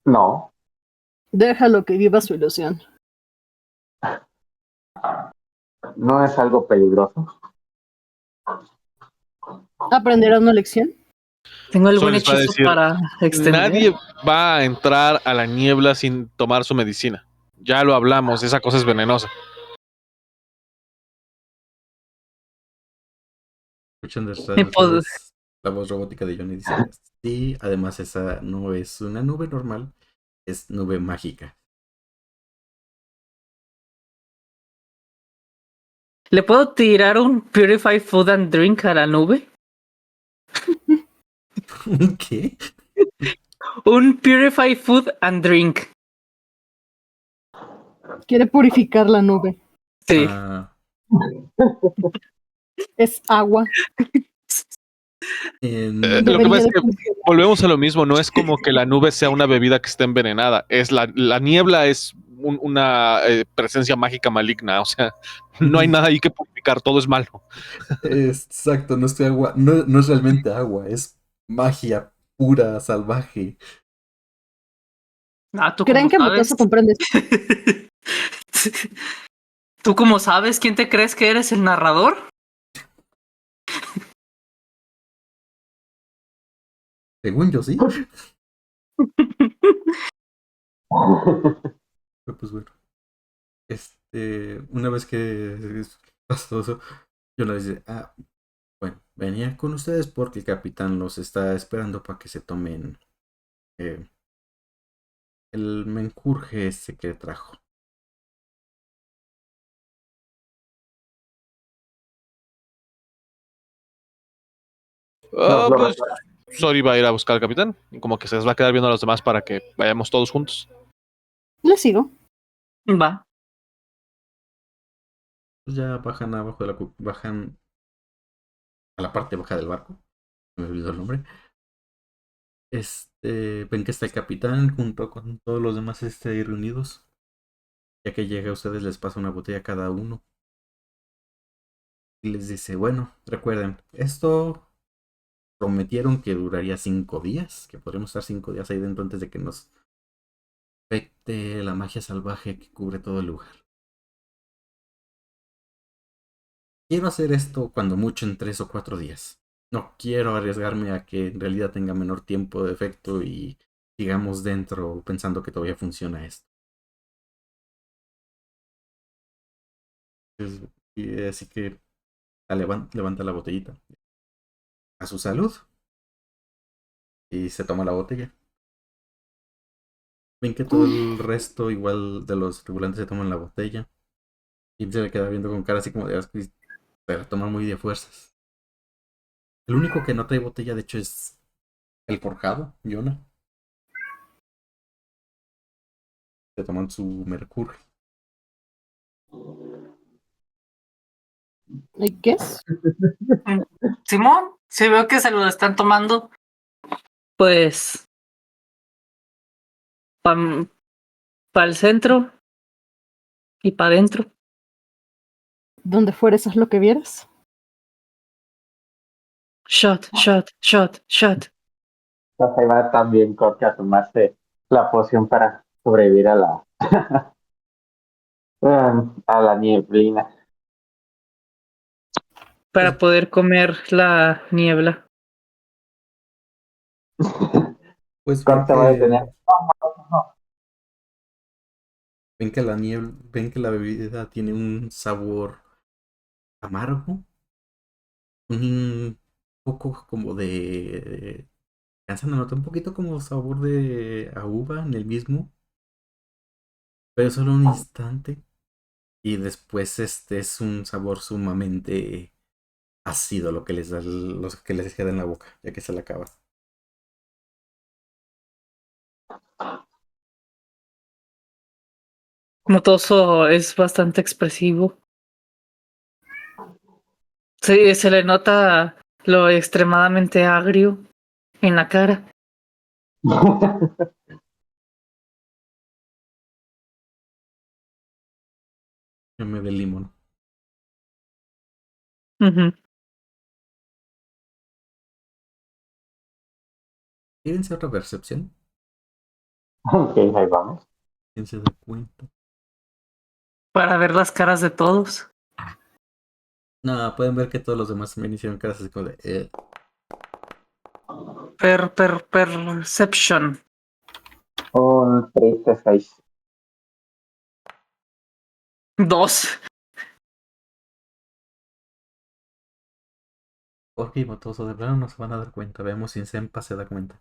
No.
Déjalo que viva su ilusión.
No es algo peligroso.
¿Aprenderá una lección?
¿Tengo
Solo
algún
les va a
hechizo
decir,
para extender?
nadie va a entrar a la niebla sin tomar su medicina. Ya lo hablamos, esa cosa es venenosa.
Escuchan detrás
Me
de
puedo-
ustedes la voz robótica de Johnny dice, sí, además esa no es una nube normal, es nube mágica.
¿Le puedo tirar un Purify Food and Drink a la nube?
¿Qué?
Un Purify Food and Drink.
Quiere purificar la nube.
Sí.
Es agua.
En-
Lo que pasa
Debería
es
de
que
funcionar.
volvemos a lo mismo, no es como que la nube sea una bebida que esté envenenada, es la niebla es una presencia mágica maligna, o sea, no hay nada ahí que purificar, todo es malo.
Exacto, no es agua, no, no es realmente agua, es magia pura, salvaje.
Ah, ¿tú
¿Creen
cómo
que
sabes?
Motoso comprende?
¿Tú cómo sabes? ¿Quién te crees que eres, el narrador?
Según yo, sí. Pero pues bueno. Una vez que pasó eso, yo le dice, bueno, venía con ustedes porque el capitán los está esperando para que se tomen eh, el menjurje ese que trajo.
Nos lo
Pues Sori va a ir a buscar al capitán y como que se les va a quedar viendo a los demás para que vayamos todos juntos.
Le sigo.
Va.
Pues ya bajan abajo de bajan a la parte baja del barco. Me olvidó el nombre. Ven que está el capitán junto con todos los demás ahí reunidos. Ya que llega a ustedes les pasa una botella a cada uno. Y les dice, bueno, recuerden, esto prometieron que duraría 5 días, que podríamos estar 5 días ahí dentro antes de que nos afecte la magia salvaje que cubre todo el lugar. Quiero hacer esto cuando mucho en 3 o 4 días. No quiero arriesgarme a que en realidad tenga menor tiempo de efecto y sigamos dentro pensando que todavía funciona esto. Así que levanta la botellita. A su salud. Y se toma la botella. Ven que todo el resto, igual de los tripulantes, se toman la botella. Y se le queda viendo con cara así como de asco y se la toma muy de fuerzas. El único que no trae botella, de hecho, es el forjado, Jonah. Se toman su mercurio.
¿Y qué es?
Simón, si veo que se lo están tomando, pues para el centro y para adentro.
Donde fueres haz lo que vieras.
Shot, shot, shot, shot.
Entonces ahí va también Cork a tomarse la poción para sobrevivir a la a la nieblina.
Para poder comer la niebla.
Pues
Cork te va a detener.
ven que la bebida tiene un sabor amargo, un poco como de alcanzan a notar un poquito como sabor de a uva en el mismo, pero solo un instante. Y después este es un sabor sumamente ácido lo que les da los que les queda en la boca, ya que se la acaba.
Motoso es bastante expresivo. Sí, se le nota lo extremadamente agrio en la cara.
Me de limón.
Ujú.
Tírense otra percepción.
Ok, ahí vamos.
¿Quién se da cuenta?
Para ver las caras de todos.
No, pueden ver que todos los demás también hicieron caras así como de
Perception.
Un triste 6.
2.
Ok, Motoso, de plano no se van a dar cuenta. Veamos si Senpa se da cuenta.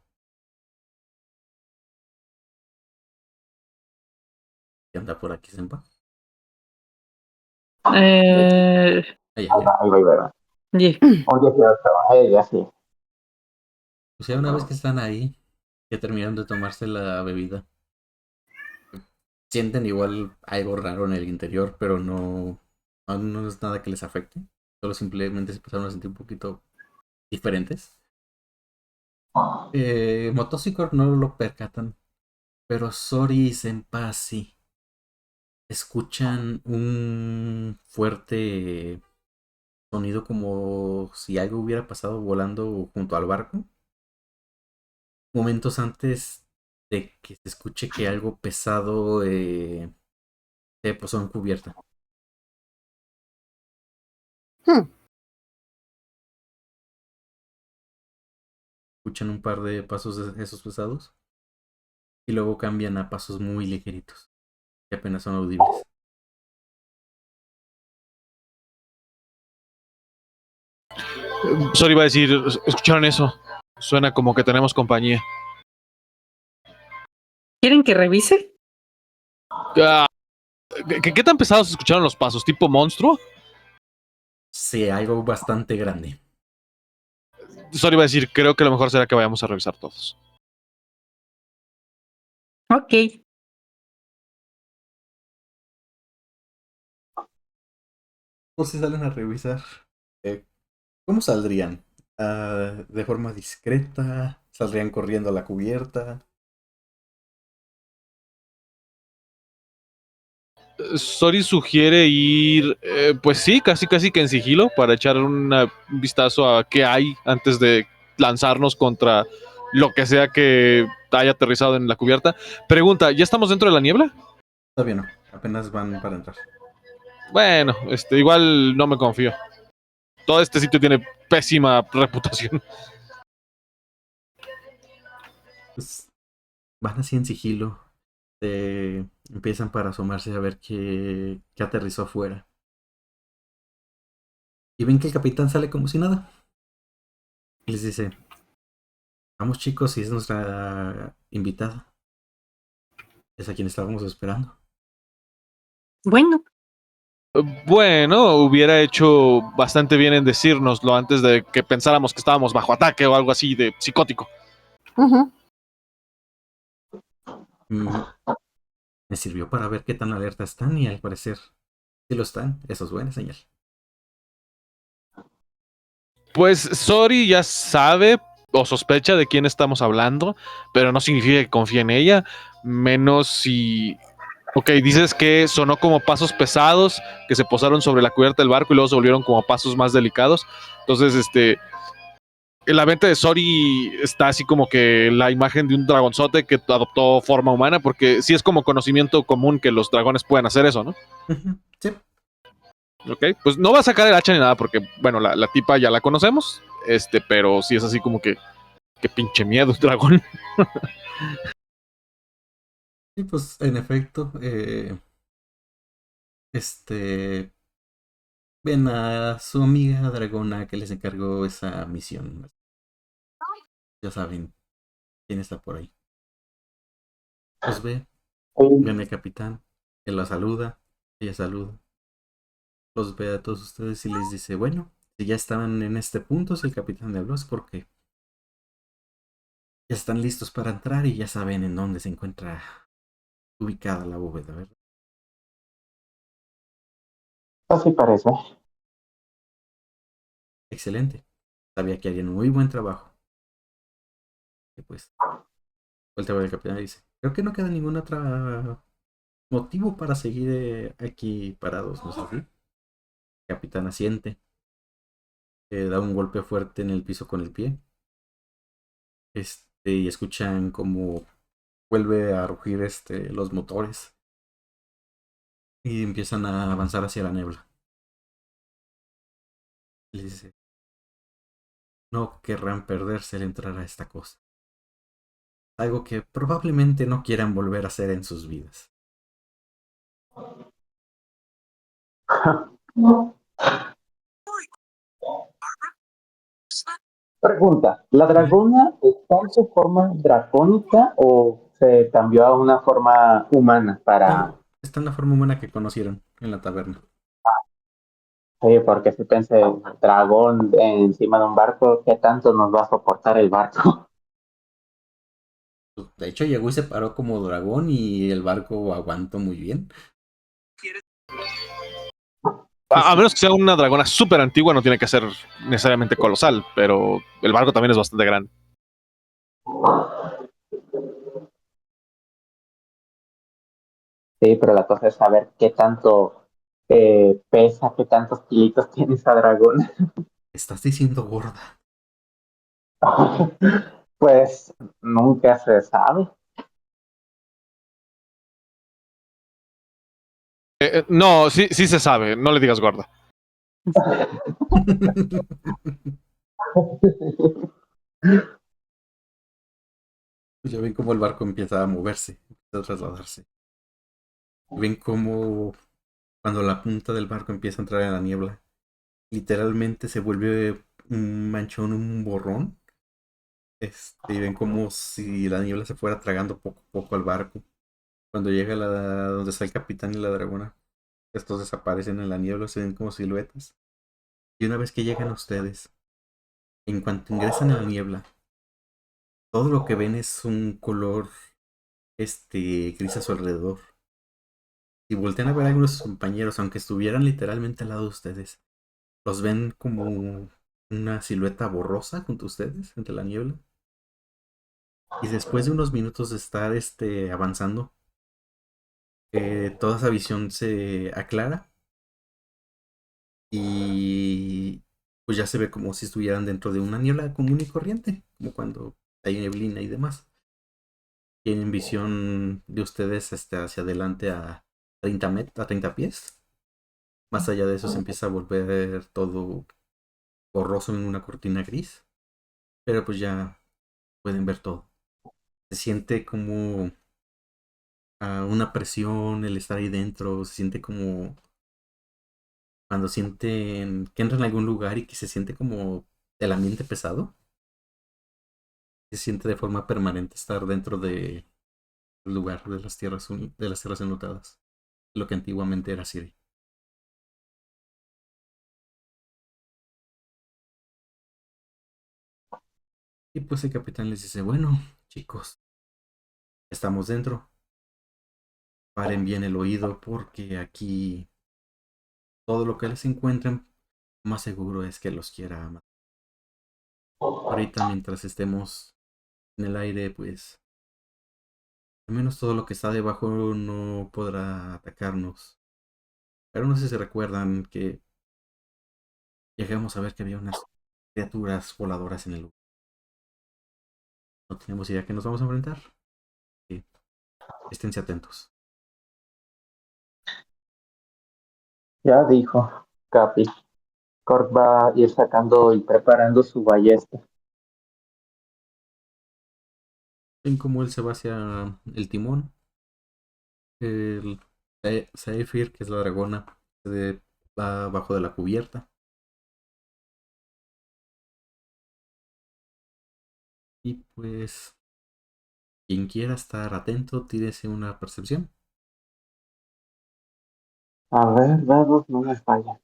¿Qué anda por aquí, Senpa?
Eh,
Ahí,
Ahí
ya.
va, ahí va, ahí va.
yeah.
Un 18. Ya sí.
O sea, una vez que están ahí, que terminan de tomarse la bebida, sienten igual algo raro en el interior, pero no es nada que les afecte. Solo simplemente se empezaron a sentir un poquito diferentes. Motoso y Corp no lo percatan, pero Sori y Senpa sí. Escuchan un fuerte sonido como si algo hubiera pasado volando junto al barco. Momentos antes de que se escuche que algo pesado se posó en cubierta.
Hmm.
Escuchan un par de pasos de esos pesados y luego cambian a pasos muy ligeritos que apenas son audibles.
Sorry, iba a decir, ¿escucharon eso? Suena como que tenemos compañía.
¿Quieren que revise?
Ah, ¿qué tan pesados escucharon los pasos? ¿Tipo monstruo?
Sí, algo bastante grande.
Sorry, iba a decir, creo que lo mejor será que vayamos a revisar todos.
Ok.
¿O si salen a revisar? eh, ¿Cómo saldrían? ¿De forma discreta? ¿Saldrían corriendo a la cubierta?
Sori sugiere ir, pues sí, casi que en sigilo para echar un vistazo a qué hay antes de lanzarnos contra lo que sea que haya aterrizado en la cubierta. Pregunta, ¿ya estamos dentro de la niebla?
Todavía no, apenas van para entrar.
Bueno, igual no me confío. Todo este sitio tiene pésima reputación.
Pues van así en sigilo. Empiezan para asomarse a ver qué aterrizó afuera. Y ven que el capitán sale como si nada. Y les dice, vamos chicos, si es nuestra invitada. Es a quien estábamos esperando.
Bueno,
Bueno, hubiera hecho bastante bien en decírnoslo antes de que pensáramos que estábamos bajo ataque o algo así de psicótico.
Ujú.
Mm, Me sirvió para ver qué tan alerta están y al parecer, si lo están, eso es buena señal.
Pues Sori ya sabe o sospecha de quién estamos hablando, pero no significa que confíe en ella, menos si... Ok, dices que sonó como pasos pesados que se posaron sobre la cubierta del barco y luego se volvieron como pasos más delicados. Entonces, en la mente de Sori está así como que la imagen de un dragonzote que adoptó forma humana, porque sí es como conocimiento común que los dragones pueden hacer eso, ¿no?
Sí,
Ok, pues no va a sacar el hacha ni nada, porque, bueno, la tipa ya la conocemos, pero sí es así como que pinche miedo, dragón.
y pues en efecto, ven a su amiga Dragona que les encargó esa misión. Ya saben quién está por ahí. Los ven el capitán, él la saluda, ella saluda, los ve a todos ustedes y les dice, bueno, si ya estaban en este punto, si el capitán le habló es porque ya están listos para entrar y ya saben en dónde se encuentra ubicada la bóveda, ¿verdad?
Así parece.
Excelente. Sabía que harían un muy buen trabajo. Y pues, vuelta a ver el capitán y dice, creo que no queda ningún otro motivo para seguir aquí parados, ¿no es así? El capitán asiente, da un golpe fuerte en el piso con el pie. Y escuchan como vuelve a rugir los motores y empiezan a avanzar hacia la niebla. Les dice, no querrán perderse al entrar a esta cosa. Algo que probablemente no quieran volver a hacer en sus vidas.
Pregunta, ¿la dragona está en su forma dracónica o se cambió a una forma humana para...
No, está en la forma humana que conocieron en la taberna.
Oye, porque si pensé, dragón encima de un barco, ¿qué tanto nos va a soportar el barco?
De hecho, llegó y se paró como dragón y el barco aguantó muy bien.
A menos que sea una dragona súper antigua, no tiene que ser necesariamente colosal, pero el barco también es bastante grande.
Sí, pero la cosa es saber qué tanto pesa, qué tantos kilitos tiene esa dragona.
Estás diciendo gorda.
Pues nunca se sabe.
No, sí se sabe, no le digas gorda.
Pues ya ven cómo el barco empieza a moverse, empieza a trasladarse. Ven cómo cuando la punta del barco empieza a entrar en la niebla, literalmente se vuelve un manchón, un borrón. Y ven como si la niebla se fuera tragando poco a poco al barco. Cuando llega donde está el capitán y la dragona, estos desaparecen en la niebla, se ven como siluetas. Y una vez que llegan ustedes, en cuanto ingresan en la niebla, todo lo que ven es un color gris a su alrededor. Si voltean a ver a algunos de sus compañeros, aunque estuvieran literalmente al lado de ustedes, los ven como una silueta borrosa junto a ustedes, entre la niebla. Y después de unos minutos de estar avanzando, Toda esa visión se aclara y pues ya se ve como si estuvieran dentro de una niebla común y corriente, como cuando hay neblina y demás. Tienen visión de ustedes hacia adelante a 30 pies. Más allá de eso se empieza a volver todo borroso en una cortina gris, pero pues ya pueden ver todo. Se siente como una presión el estar ahí dentro, se siente como cuando sienten que entran a algún lugar y que se siente como el ambiente pesado. Se siente de forma permanente estar dentro del lugar de de las tierras enlutadas, lo que antiguamente era Siri. Y pues el capitán les dice, bueno, chicos, estamos dentro. Paren bien el oído porque aquí todo lo que les encuentren, más seguro es que los quiera matar. Ahorita mientras estemos en el aire, pues al menos todo lo que está debajo no podrá atacarnos. Pero no sé si recuerdan que llegamos a ver que había unas criaturas voladoras en el lugar. No tenemos idea que nos vamos a enfrentar. Sí, esténse atentos.
Ya dijo, Capi. Cork va a ir sacando y preparando su ballesta.
Ven cómo él se va hacia el timón. El Saefir, que es la dragona, va abajo de la cubierta. Y pues, quien quiera estar atento, tírese una percepción.
A ver, dados, no me falla.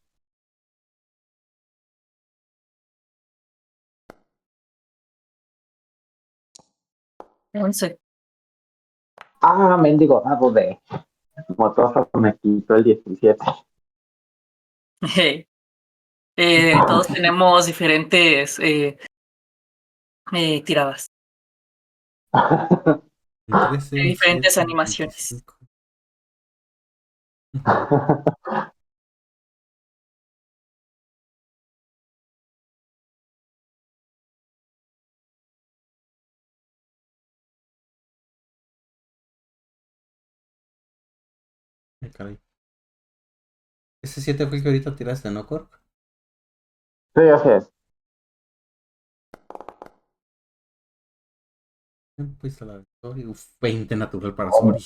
11.
Ah, mendigo dado de motoso me quitó el 17.
Todos tenemos diferentes tiradas,
Un 13,
hay
un 7,
diferentes
un
animaciones.
25. Ujú. Caray. Ese 7 fue el que ahorita tiraste, ¿no, Cork?
Sí, así es.
Pues a la victoria. Uf, 20 natural para Sori.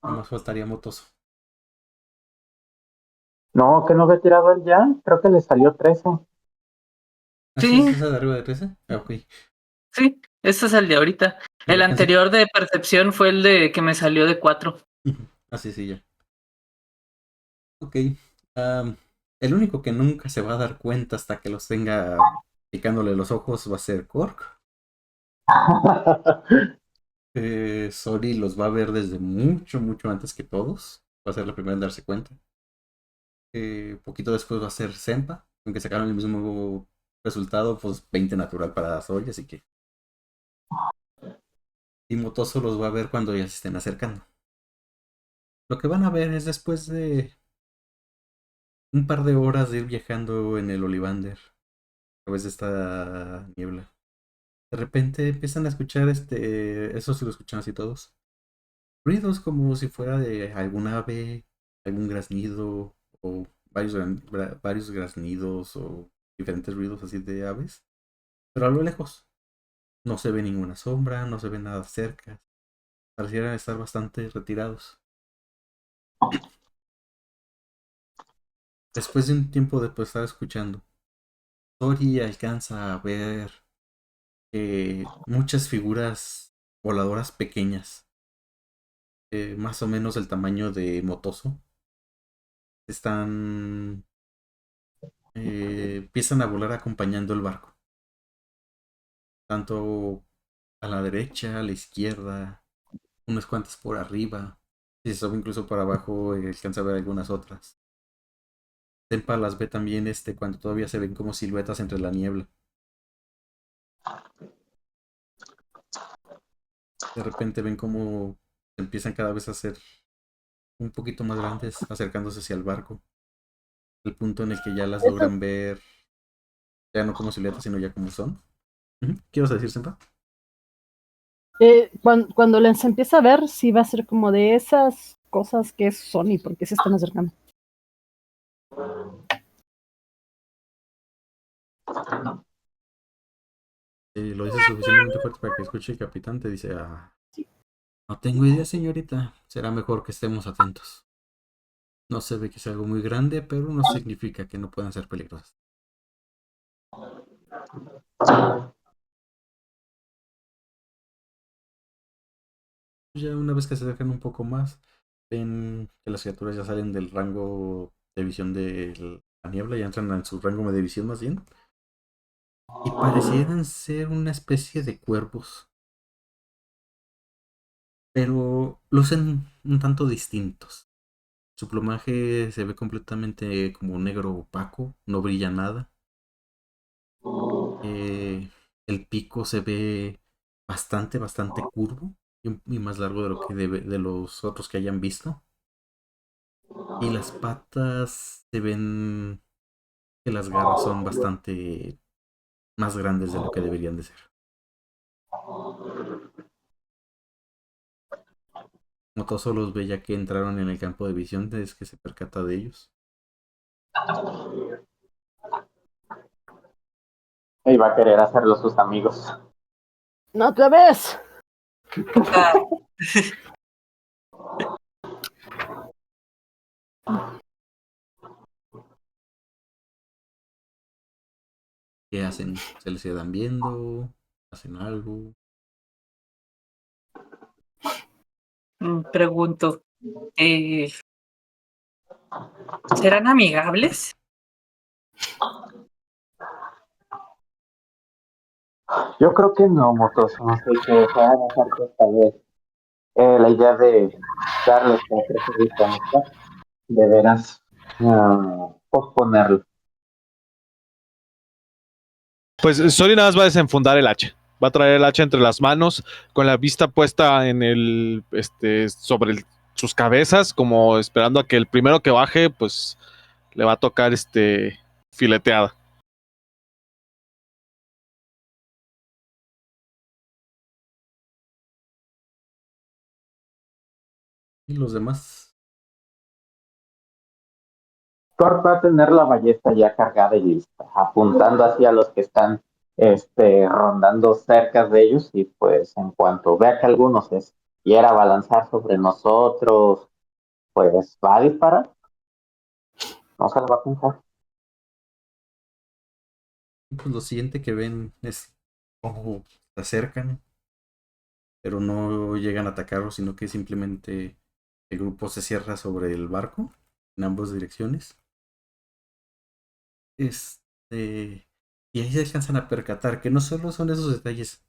Nomás faltaría Motoso.
No, que no había tirado él ya. Creo que le salió 13.
¿Así es
Sí,
esa de arriba de 13? Ah, ok.
sí, este es el de ahorita. El
Pensé.
anterior de percepción fue el de que me salió de 4.
Así sí, ya. Ok. Am, el único que nunca se va a dar cuenta hasta que los tenga picándole los ojos va a ser Cork. Sori los va a ver desde mucho, mucho antes que todos. Va a ser la primera en darse cuenta. Poquito después va a ser Senpa. Aunque sacaron el mismo resultado, pues 20 natural para Sori, así que. Y Motoso los va a ver cuando ya se estén acercando. Lo que van a ver es después de un par de horas de ir viajando en el Olivander a través de esta niebla. De repente empiezan a escuchar eso sí lo escuchan así todos. Ruidos como si fuera de algún ave, algún graznido o varios graznidos o diferentes ruidos así de aves. Pero a lo lejos no se ve ninguna sombra, no se ve nada cerca. Parecieran estar bastante retirados. Después de un tiempo de estar escuchando, Tori alcanza a ver muchas figuras voladoras pequeñas, más o menos del tamaño de Motoso, empiezan a volar acompañando el barco, tanto a la derecha, a la izquierda, unas cuantas por arriba, y se sube incluso para abajo, alcanza a ver algunas otras. Tempa las ve también cuando todavía se ven como siluetas entre la niebla. De repente ven cómo se empiezan cada vez a hacer un poquito más grandes, acercándose hacia el barco. El punto en el que ya las
Eso,
logran ver, ya no como siluetas, sino ya como son. ¿Qué ibas a decir, Senpa?
cuando les empieza a ver, sí va a ser como de esas cosas que son y por qué se están acercando.
Lo dices suficientemente fuerte para que escuche el capitán, te dice, no tengo idea, señorita. Será mejor que estemos atentos. No se ve que sea algo muy grande, pero no significa que no puedan ser peligrosas. Ya una vez que se acercan un poco más, ven que las criaturas ya salen del rango de visión de la niebla, ya entran en su rango de visión más bien. Y parecieran ser una especie de cuervos, pero lucen un tanto distintos. Su plumaje se ve completamente como negro opaco, no brilla nada. El pico se ve bastante curvo y más largo de lo que de los otros que hayan visto. Y las patas se ven que las garras son bastante más grandes de lo que deberían de ser. Motoso los ve ya que entraron en el campo de visión, es que se percata de ellos.
Y va a querer hacerlo sus amigos.
¡No otra vez!
Ah,
¿Qué hacen? ¿Se les quedan viendo? ¿Hacen algo?
pregunto, eh, ¿serán amigables?
Yo creo que no, Motos, no sé qué van a hacer que esta vez. La idea de darles a ofrecer esta amistad, deberás posponerlo.
Pues Sori nada más va a desenfundar el hacha. Va a traer el hacha entre las manos, con la vista puesta en el, sobre sus cabezas, como esperando a que el primero que baje, pues le va a tocar fileteada.
¿Y los demás?
Thor va a tener la ballesta ya cargada y lista, apuntando hacia los que están rondando cerca de ellos y pues en cuanto vea que alguno se quiera balanzar sobre nosotros, pues va a disparar, no se lo va a pensar.
Pues lo siguiente que ven es cómo se acercan, pero no llegan a atacarlos, sino que simplemente el grupo se cierra sobre el barco en ambas direcciones. Y ahí se alcanzan a percatar que no solo son esos detalles,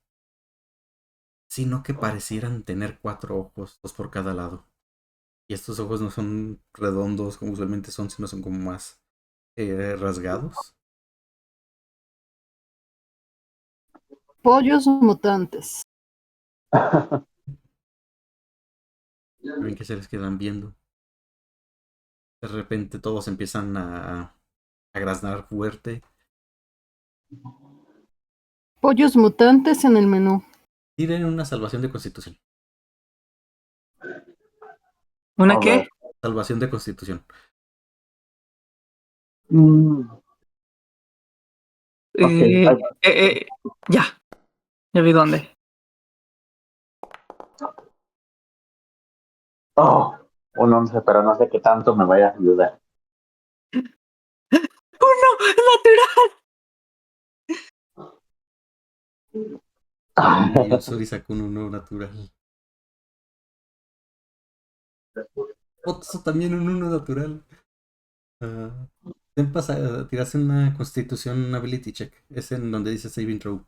sino que parecieran tener 4 ojos, 2 por cada lado. Y estos ojos no son redondos como usualmente son, sino son como más rasgados.
Pollos mutantes.
Ven que se les quedan viendo. De repente todos empiezan a graznar fuerte.
Pollos mutantes en el menú.
Tienen una salvación de constitución.
¿Una
A ver.
qué?
Salvación de constitución.
Mm, ok,
Eh, ya, ya vi dónde.
oh, un 11, pero no sé qué tanto me vaya a ayudar.
¡Uno! ¡Natural!
Y el Sori sacó un 1 natural. Otso también un 1 natural. Ah, tiraste una constitución ability check. Es en donde dice saving throw.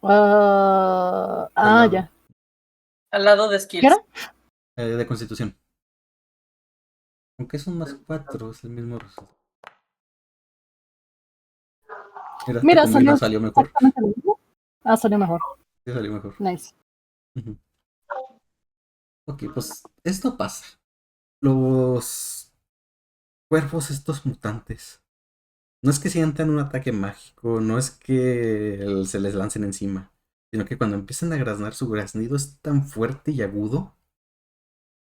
Al lado.
Ya.
Al lado de
¿Qué era?
skills.
De constitución. Aunque es un +4, es el mismo resultado. Mira, tu
Mira, salió
combino salió mejor.
exactamente lo mismo. Ah, salió mejor.
Sí, salió mejor.
Nice.
Ujú. Ok, pues esto pasa. Los cuervos, estos mutantes, no es que sientan un ataque mágico, no es que se les lancen encima, sino que cuando empiezan a graznar, su graznido es tan fuerte y agudo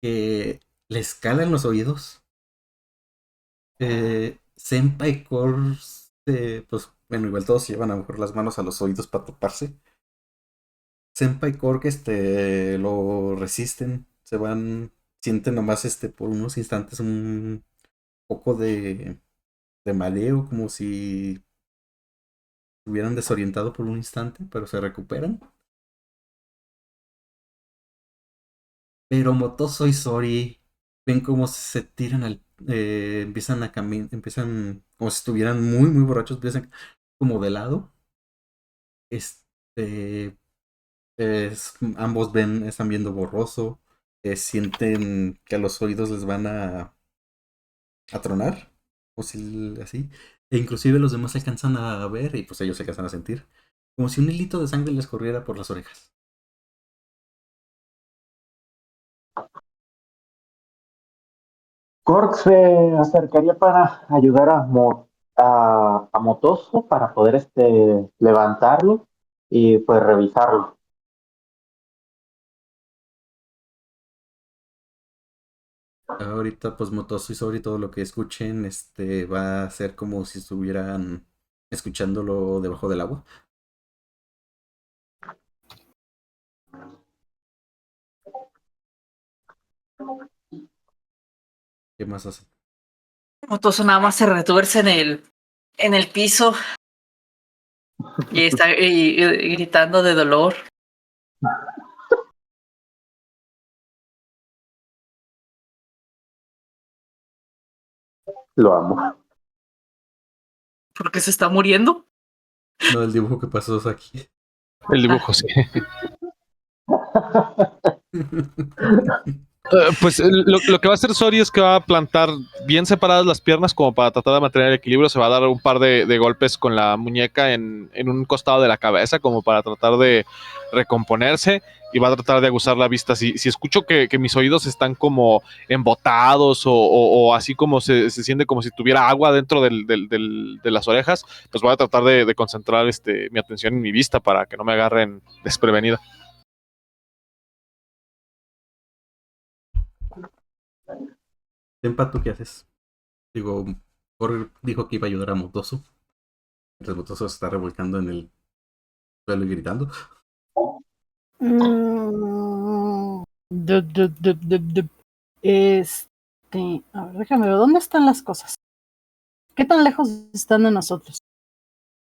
que les calan los oídos. Senpai Core, pues bueno, igual todos llevan a lo mejor las manos a los oídos para taparse. Senpai Core lo resisten, se van, sienten nomás por unos instantes un poco de mareo, como si hubieran desorientado por un instante, pero se recuperan. Pero Motoso y Sori ven cómo se tiran empiezan a caminar, empiezan como si estuvieran muy, muy borrachos, empiezan como de lado. Este, ambos están viendo borroso, sienten que a los oídos les van a tronar, o si así. E inclusive los demás se alcanzan a ver y pues ellos se alcanzan a sentir, como si un hilito de sangre les corriera por las orejas.
Cork se acercaría para ayudar a Motoso para poder levantarlo y pues revisarlo.
Ahorita, pues Motoso y sobre todo lo que escuchen, va a ser como si estuvieran escuchándolo debajo del agua. ¿Qué más hacen?
Motoso nada más se retuerce en el piso y está gritando de dolor.
Lo amo.
¿Por qué se está muriendo?
No, el dibujo que pasó aquí.
El dibujo, sí. Pues lo que va a hacer Sori es que va a plantar bien separadas las piernas como para tratar de mantener el equilibrio. Se va a dar un par de golpes con la muñeca en un costado de la cabeza como para tratar de recomponerse y va a tratar de aguzar la vista. Si escucho que mis oídos están como embotados o así como se siente como si tuviera agua dentro de las orejas, pues voy a tratar de concentrar mi atención en mi vista para que no me agarren desprevenida.
Tempa, ¿tú qué haces? Digo, Jorge dijo que iba a ayudar a Motoso. Mientras Motoso se está revolcando en el suelo y gritando.
Mm, a ver, déjame ver, ¿dónde están las cosas? ¿Qué tan lejos están de nosotros?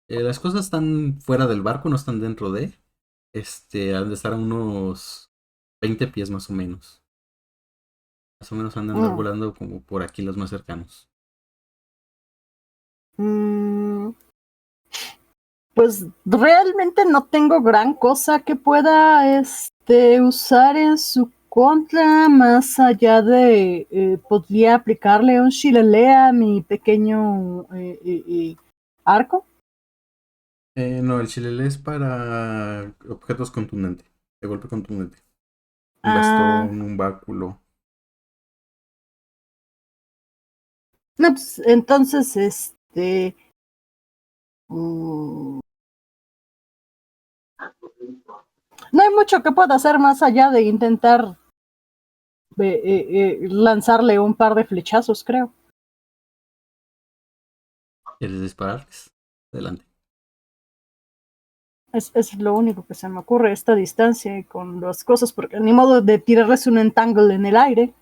Las cosas están fuera del barco, no están dentro de. Han de estar a unos 20 pies más o menos. Más o menos han de andar
Mm,
volando como por aquí los más cercanos.
mm, pues realmente no tengo gran cosa que pueda usar en su contra, más allá de podría aplicarle un shilelé a mi pequeño arco.
No, el chilele es para objetos contundentes, de golpe contundente. Un
Ah,
bastón, un báculo.
no, pues entonces mm, no hay mucho que pueda hacer más allá de intentar lanzarle un par de flechazos, creo.
¿Quieres dispararles? Adelante.
Es lo único que se me ocurre a esta distancia y con las cosas, porque ni modo de tirarles un entangle en el aire.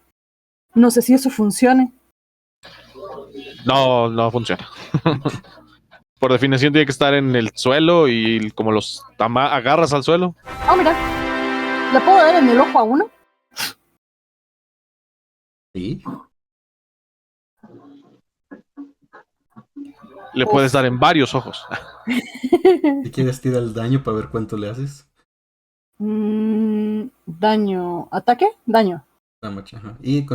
No sé si eso funcione.
No, no funciona. Por definición tiene que estar en el suelo y como los agarras al suelo,
Ah, mira, ¿le puedo dar en el ojo a uno?
Sí.
le puedes
Uf.
dar en varios ojos.
Si quieres, tira el daño para ver cuánto le haces.
Daño. ¿Ataque? Daño.
Damage, ajá. Y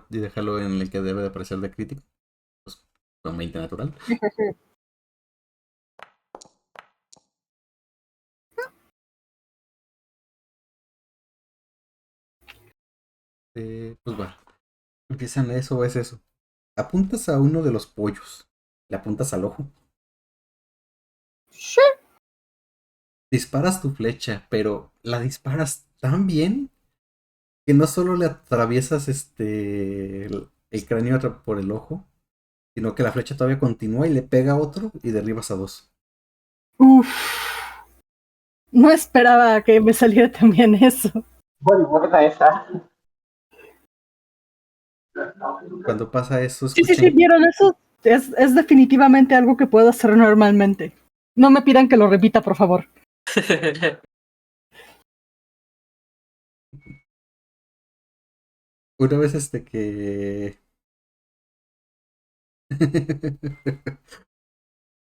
dejarlo en el que debe de aparecer de crítico. Pues con 20 natural. Pues va. Empiezan eso, es eso. Apuntas a uno de los pollos. Le apuntas al ojo.
Sí.
Disparas tu flecha, pero la disparas tan bien que no solo le atraviesas el cráneo por el ojo, sino que la flecha todavía continúa y le pega a otro y derribas a dos.
Uf. No esperaba que me saliera también eso.
Muy buena esa.
Cuando pasa eso,
Sí, sí, sí,
escuchan.
vieron eso. Es definitivamente algo que puedo hacer normalmente. No me pidan que lo repita, por favor.
Una vez que.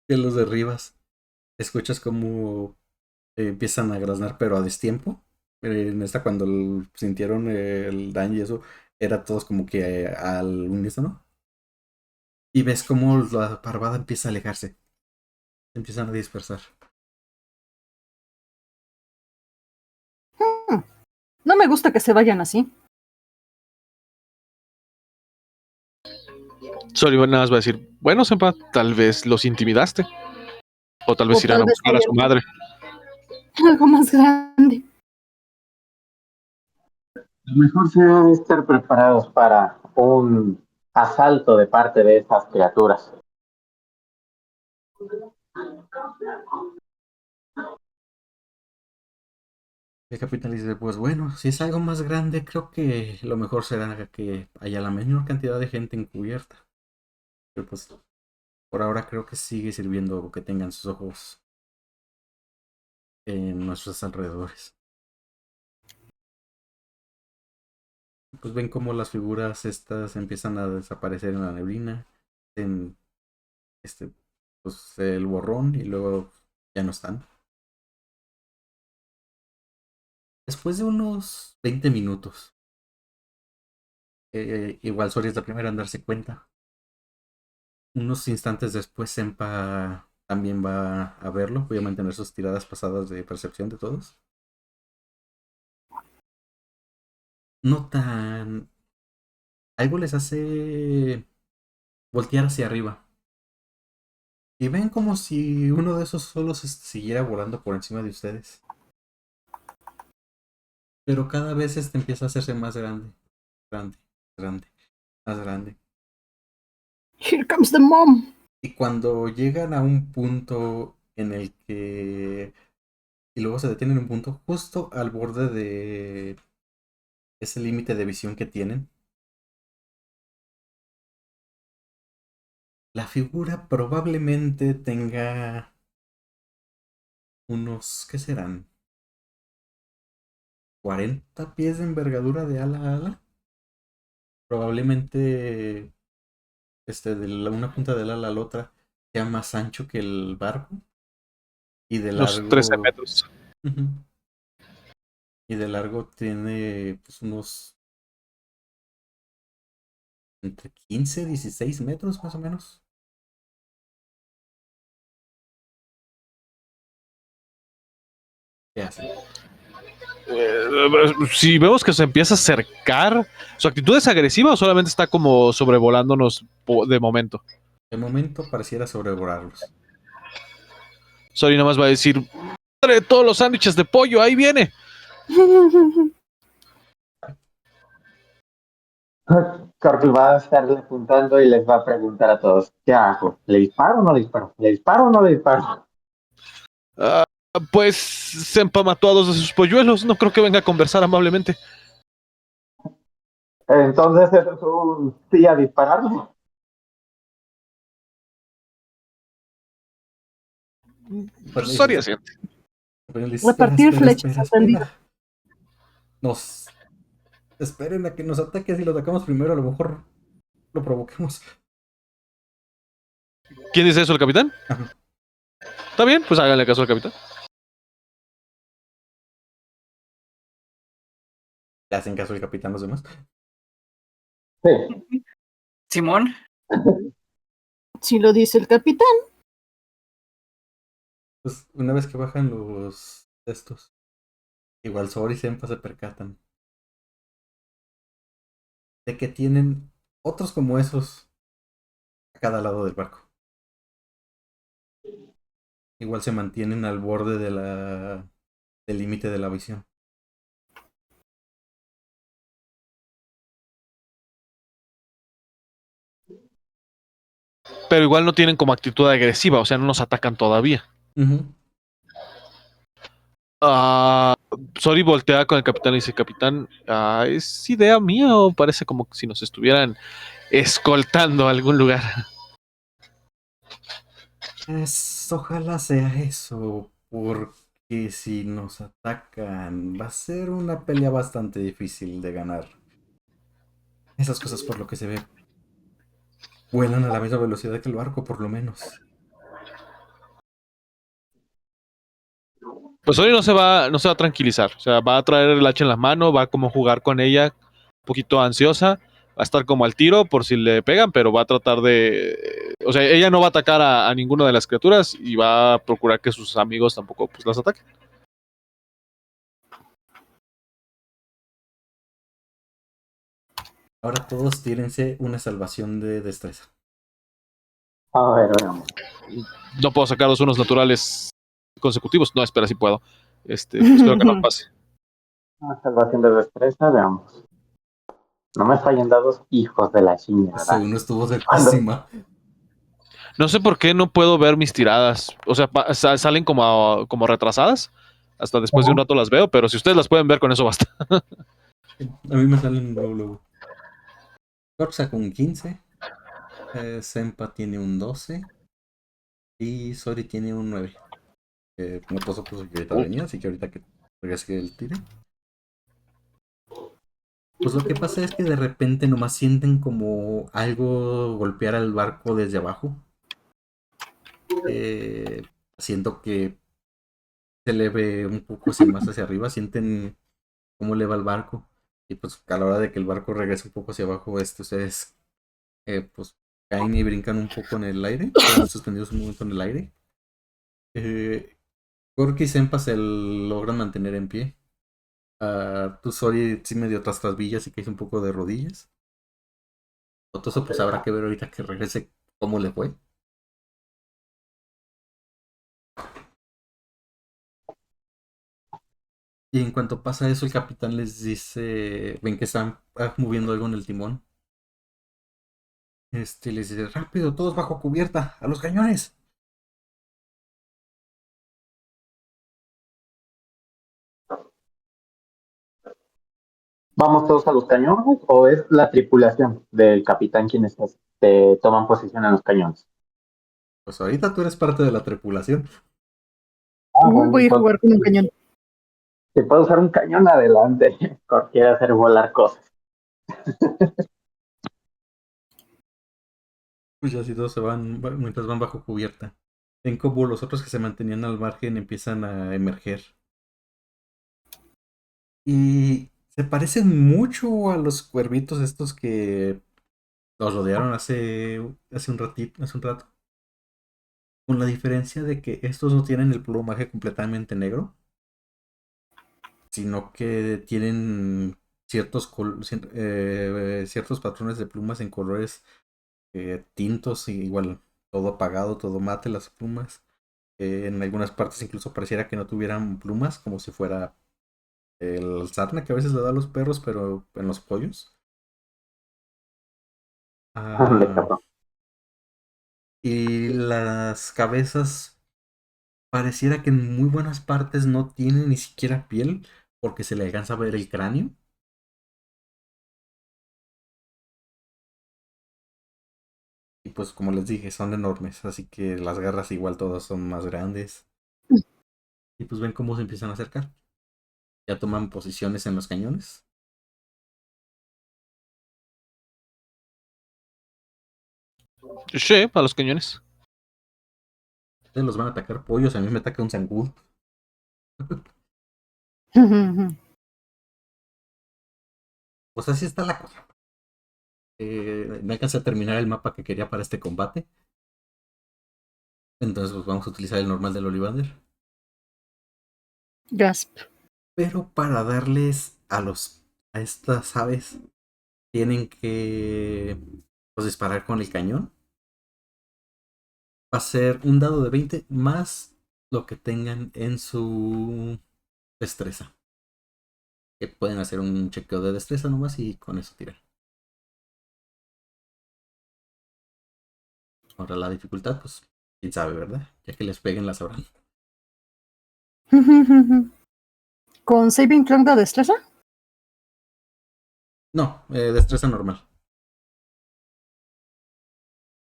que los derribas, escuchas como empiezan a graznar, pero a destiempo. En esta, cuando sintieron el daño y eso, era todos como que al unísono. Y ves como la parvada empieza a alejarse. Se empiezan a dispersar.
No me gusta que se vayan así.
Sori nada más va a decir, bueno, Senpa, tal vez los intimidaste. O tal vez
O
irán
tal
a
vez
buscar
hay
a su madre.
algo más grande.
Lo mejor será estar preparados para un asalto de parte de estas criaturas.
El capitán dice, pues bueno, si es algo más grande, creo que lo mejor será que haya la menor cantidad de gente encubierta. Pero pues por ahora creo que sigue sirviendo que tengan sus ojos en nuestros alrededores. Pues ven cómo las figuras estas empiezan a desaparecer en la neblina, en este, pues el borrón y luego ya no están. Después de unos 20 minutos, igual Sori es la primera en darse cuenta. Unos instantes después, Senpa también va a verlo. Voy a mantener sus tiradas pasadas de percepción de todos. Notan. Algo les hace voltear hacia arriba. Y ven como si uno de esos solos siguiera volando por encima de ustedes. Pero cada vez empieza a hacerse más grande. Grande, grande, más grande.
Here comes the mom.
Y cuando llegan a un punto en el que. Y luego se detienen en un punto justo al borde de ese límite de visión que tienen. La figura probablemente tenga unos, ¿qué serán? 40 pies de envergadura de ala a ala. Probablemente de una punta del ala a la otra sea más ancho que el barco. Y de
Unos 13
largo.
metros.
Ujú. Y de largo tiene pues, unos entre 15 y 16 metros más o menos. ¿Qué hacen?
Si vemos que se empieza a acercar, ¿su actitud es agresiva o solamente está como sobrevolándonos de momento?
De momento pareciera sobrevolarlos.
Sori nada más va a decir, ¡madre, todos los sándwiches de pollo, ahí viene!
Corky va a estarle apuntando y les va a preguntar a todos, ¿qué hago? ¿Le disparo o no le disparo? ¿Le disparo o no le disparo?
Ah, pues se empamató a dos de sus polluelos, no creo que venga a conversar amablemente.
Entonces, ¿eso es un sí a dispararle?
Bueno,
Sori
dices,
asiente.
bueno, dices, espera,
Repartir
espera,
flechas,
espera,
entendido.
espera. Nos esperen a que nos ataque. Si lo atacamos primero, a lo mejor lo provoquemos.
¿Quién dice eso, el capitán?
Ajá.
Está bien, pues háganle caso al capitán.
Le hacen caso al capitán los demás.
Sí.
Simón,
Si lo dice el capitán.
Pues una vez que bajan los estos, igual Sora y Senpa se percatan. de que tienen otros como esos a cada lado del barco. Igual se mantienen al borde del límite de la visión.
Pero igual no tienen como actitud agresiva, o sea, no nos atacan todavía.
Ujú.
Ah, Sori voltea con el capitán y dice, capitán, ¿es idea mía o parece como si nos estuvieran escoltando a algún lugar?
Ojalá sea eso, porque si nos atacan va a ser una pelea bastante difícil de ganar. Esas cosas por lo que se ve vuelan a la misma velocidad que el barco, por lo menos.
Pues Sori no se va a tranquilizar, o sea, va a traer el hacha en la mano, va a como jugar con ella, un poquito ansiosa, va a estar como al tiro por si le pegan, pero va a tratar o sea, ella no va a atacar a ninguna de las criaturas y va a procurar que sus amigos tampoco pues las ataquen.
Ahora todos tírense una salvación de destreza.
A ver, veamos.
No puedo sacar los unos naturales consecutivos, no, espera si puedo. Pues creo que no pase.
Una salvación de destreza, veamos. No me fallen dados, hijos de la
Ese
chingada.
uno estuvo
Cuando,
cerquísima.
No sé por qué no puedo ver mis tiradas. O sea, salen como retrasadas. Hasta después de un rato las veo, pero si ustedes las pueden ver, con eso basta.
A mí me salen luego. Corp sacó un 15. Sempa tiene un 12. Y Sori tiene un 9. No puso que ahorita venía, así que ahorita que regrese el tire. Pues lo que pasa es que de repente nomás sienten como algo golpear al barco desde abajo. Siento que se eleve un poco más hacia arriba. Sienten cómo eleva el barco. Y pues a la hora de que el barco regrese un poco hacia abajo, ustedes pues caen y brincan un poco en el aire. Quedan suspendidos un momento en el aire. Corky y Senpa se logran mantener en pie. Tu Sori sí medio tras trabillas y que hizo un poco de rodillas. Otoso pues habrá que ver ahorita que regrese cómo le fue. Y en cuanto pasa eso, el capitán les dice, ven que están moviendo algo en el timón. Les dice, rápido, todos bajo cubierta, a los cañones.
¿vamos todos a los cañones o es la tripulación del capitán quienes toman posición en los cañones?
Pues ahorita tú eres parte de la tripulación.
Bueno,
Voy a
pues,
jugar con un cañón.
si puedo usar un cañón adelante, quiere hacer volar cosas.
Pues ya si todos se van, mientras van bajo cubierta. Ven como los otros que se mantenían al margen empiezan a emerger. Y se parecen mucho a los cuervitos estos que los rodearon hace un rato. Con la diferencia de que estos no tienen el plumaje completamente negro, sino que tienen ciertos patrones de plumas en colores tintos, igual todo apagado, todo mate las plumas. En algunas partes incluso pareciera que no tuvieran plumas, como si fuera el sarna que a veces le da a los perros, pero en los pollos.
Ande,
Ah,
cabrón.
y las cabezas pareciera que en muy buenas partes no tienen ni siquiera piel, porque se le alcanza a ver el cráneo. Y pues como les dije, son enormes, así que las garras igual todas son más grandes. Y pues ven cómo se empiezan a acercar. Ya toman posiciones en los cañones.
Sí, a los cañones.
Ustedes los van a atacar pollos, a mí me ataca un zancudo. Pues así está la cosa. Me alcancé a terminar el mapa que quería para este combate. Entonces pues vamos a utilizar el normal del Ollivander.
Gasp.
Pero para darles a estas aves tienen que pues, disparar con el cañón. Va a ser un dado de 20 más lo que tengan en su destreza. Que pueden hacer un chequeo de destreza nomás y con eso tiran. Ahora la dificultad, pues, quién sabe, ¿verdad? Ya que les peguen la sabrán.
¿Con Saving Throw de destreza?
No, destreza normal.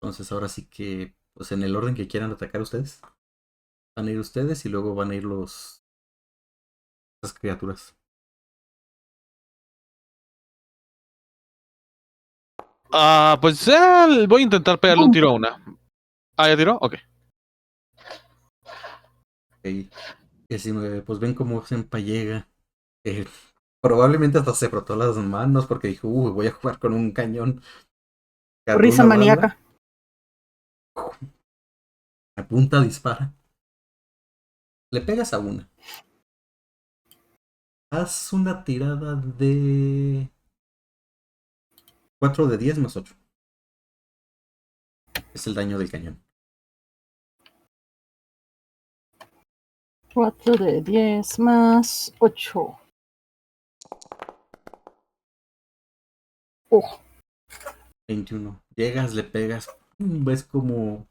Entonces ahora sí que, pues en el orden que quieran atacar ustedes, van a ir ustedes y luego van a ir las criaturas.
Pues voy a intentar pegarle un tiro a una. Ah, ¿ya tiró? Ok.
Okay. 19, pues ven cómo Senpai llega. Probablemente hasta se frotó las manos porque dijo, voy a jugar con un cañón. Cargó
Risa
una bala,
maníaca.
apunta, dispara. Le pegas a una. Haz una tirada de 4 de 10 más 8. Es el daño del cañón.
4 de 10 más 8. Oh,
21. Llegas, le pegas. Ves como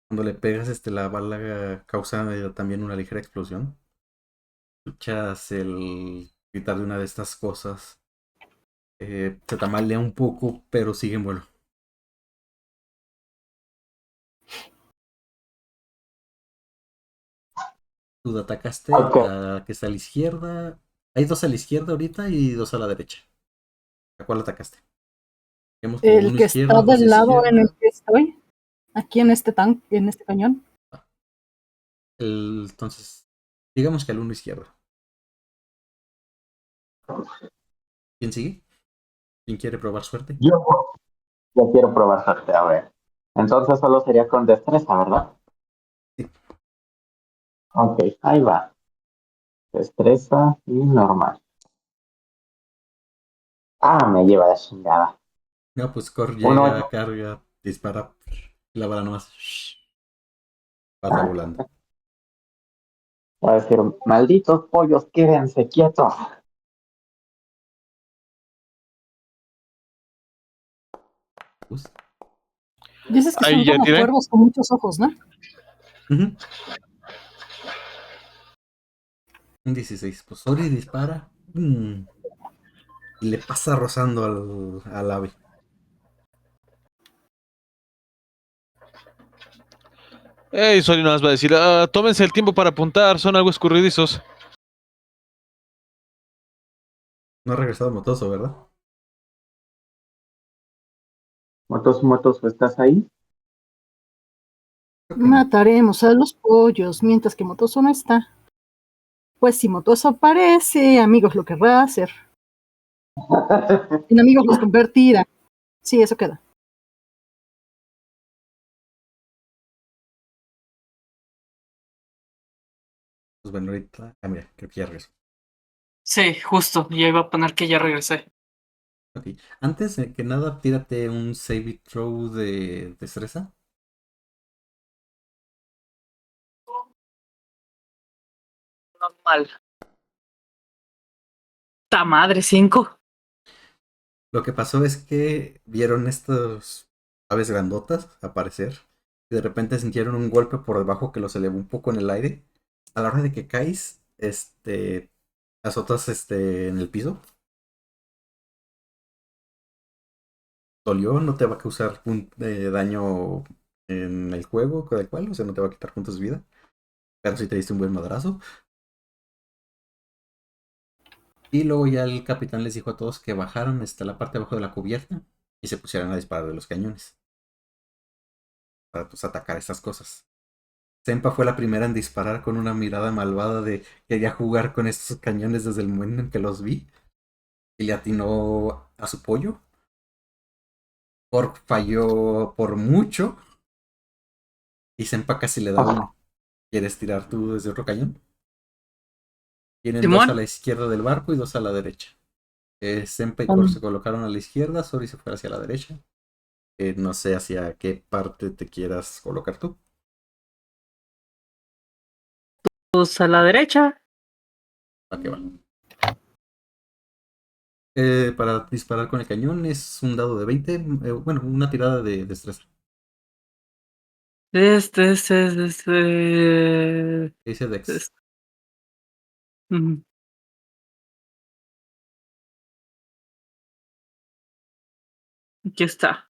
cuando le pegas la bala causa también una ligera explosión. Escuchas el gritar de una de estas cosas. Se tamalea un poco, pero sigue en vuelo. Tú atacaste
Ok.
a que está a la izquierda. Hay 2 a la izquierda ahorita y 2 a la derecha. ¿A cuál atacaste? Tenemos como
el
uno
que
izquierdo,
está
2
del lado en el
izquierda.
que estoy, aquí en este tanque, en este cañón.
Entonces, digamos que al uno izquierdo. ¿Quién sigue? ¿Quién quiere probar suerte?
Yo quiero probar suerte, a ver. Entonces solo sería con destreza, ¿verdad?
Sí.
Ok, ahí va. Destreza y normal. Ah, me lleva de chingada.
No, pues Cor
Un
llega,
8.
carga, dispara. La bala nomás pasa volando.
Voy a decir, malditos pollos, quédense quietos.
Pues,
Dices que son
Ahí ya
como
tiré.
cuervos con muchos ojos, ¿no?
un 16. Pues Ori dispara. Y le pasa rozando al ave.
Soli nos va a decir, tómense el tiempo para apuntar, son algo escurridizos.
No ha regresado Motoso, ¿verdad?
Motos, ¿estás ahí?
Creo que no.
Mataremos a los pollos mientras que Motoso no está. Pues si Motoso aparece, amigos lo querrá hacer. En amigos los convertirá. Sí, eso queda.
Pues bueno, ahorita. Ah, mira, creo que ya regresó.
Sí, justo. Yo iba a poner que ya regresé.
Ok. Antes de que nada, tírate un save it throw de destreza.
Normal. Ta madre, 5.
Lo que pasó es que vieron estas aves grandotas aparecer. Y de repente sintieron un golpe por debajo que los elevó un poco en el aire. A la hora de que caes, azotas en el piso. Dolió, no te va a causar un daño en el juego, del cual, o sea, no te va a quitar puntos de vida. Pero sí te diste un buen madrazo. Y luego ya el capitán les dijo a todos que bajaran hasta la parte de abajo de la cubierta y se pusieran a disparar de los cañones. Para pues atacar estas cosas. Senpa fue la primera en disparar con una mirada malvada de quería jugar con estos cañones desde el momento en que los vi. Y le atinó a su pollo. Orc falló por mucho. Y Senpa casi le da uno. ¿Quieres tirar tú desde otro cañón? Tienen 2 a
Simón,
la izquierda del barco y 2 a la derecha. Senpa y Kor se colocaron a la izquierda, Sori se fue hacia la derecha. No sé hacia qué parte te quieras colocar tú.
Pues a la derecha.
¿A qué va? Para disparar con el cañón es un dado de 20. Bueno, una tirada de destreza.
Este.
Dice Dex.
Ujú. Aquí está.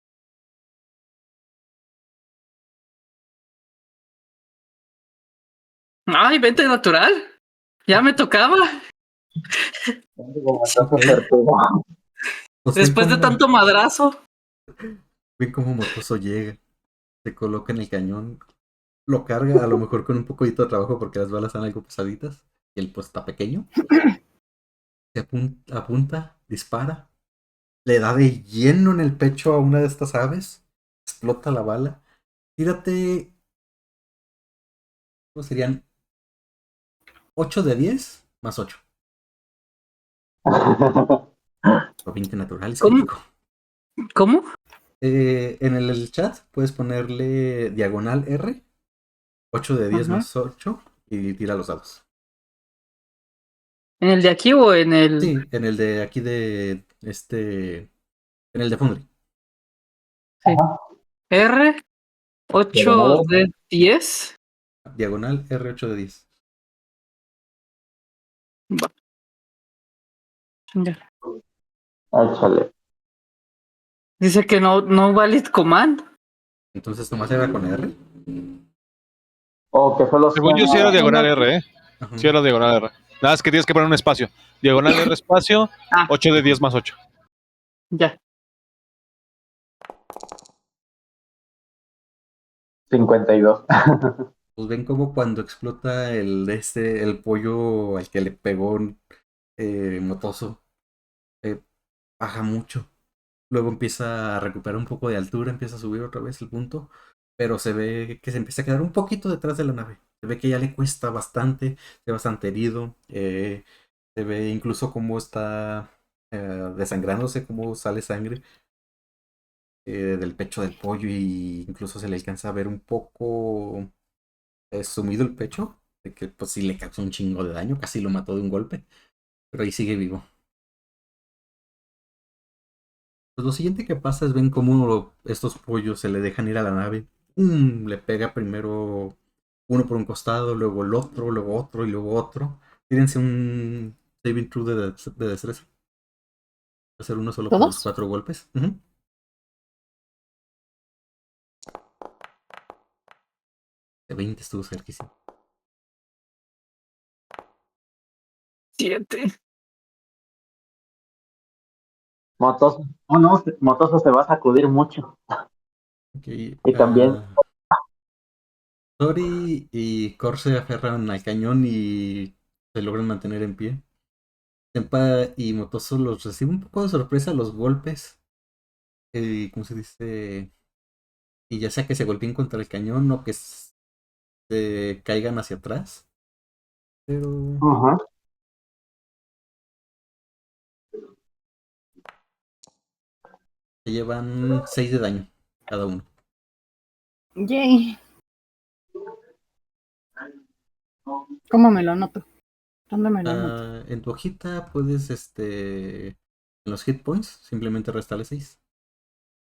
Ay, 20 natural. Ya me tocaba.
Matoso
Ok.
sortudo.
Pues
Después de tanto madrazo.
ven cómo Motoso llega, se coloca en el cañón, lo carga, a lo mejor con un poquito de trabajo porque las balas están algo pesaditas y él pues está pequeño. Se apunta, dispara, le da de lleno en el pecho a una de estas aves, explota la bala. Tírate, ¿cómo serían? 8 de 10 más 8. O 20 naturales,
¿Cómo?
crítico.
¿Cómo?
En el chat puedes ponerle diagonal R, 8 de 10
Ajá.
más 8 y tira los dados.
¿En el de aquí o en el...?
Sí, en el de aquí de en el de Foundry.
Sí. R, 8 de 10.
Diagonal R8 de 10.
Va. Ya.
Échale.
Dice que no valid command.
Entonces nomás era con R.
O que solo
Según yo, sí
sea.
era diagonal R, ¿eh?
Ajá.
Sí era diagonal R. Nada más que tienes que poner un espacio. Diagonal R espacio,
Ah.
8 de 10 más 8.
Ya.
52.
Pues ven como cuando explota el pollo al que le pegó Motoso, baja mucho. Luego empieza a recuperar un poco de altura, empieza a subir otra vez el punto, pero se ve que se empieza a quedar un poquito detrás de la nave. Se ve que ya le cuesta bastante, se ve bastante herido. Se ve incluso cómo está desangrándose, cómo sale sangre del pecho del pollo y incluso se le alcanza a ver un poco sumido el pecho, de que pues sí le causó un chingo de daño, casi lo mató de un golpe, pero ahí sigue vivo. Pues lo siguiente que pasa es ven cómo estos pollos se le dejan ir a la nave. Le pega primero uno por un costado, luego el otro, luego otro y luego otro. Tírense un saving throw de destreza. Va a ser uno solo por los
¿Todos?
4 golpes. Ujú. De 20 estuvo cerquísimo.
7.
Motoso. Oh, no, Motoso se va a sacudir mucho.
Okay.
Y también.
Tori y Kor se aferran al cañón y se logran mantener en pie. Senpa y Motoso los reciben un poco de sorpresa los golpes. ¿Cómo se dice? Y ya sea que se golpeen contra el cañón o que se caigan hacia atrás. Pero
Ajá.
se llevan 6 de daño cada uno.
Yay. ¿Cómo me lo anoto? ¿Dónde me lo anoto?
En tu hojita puedes, en los hit points, simplemente restarle 6.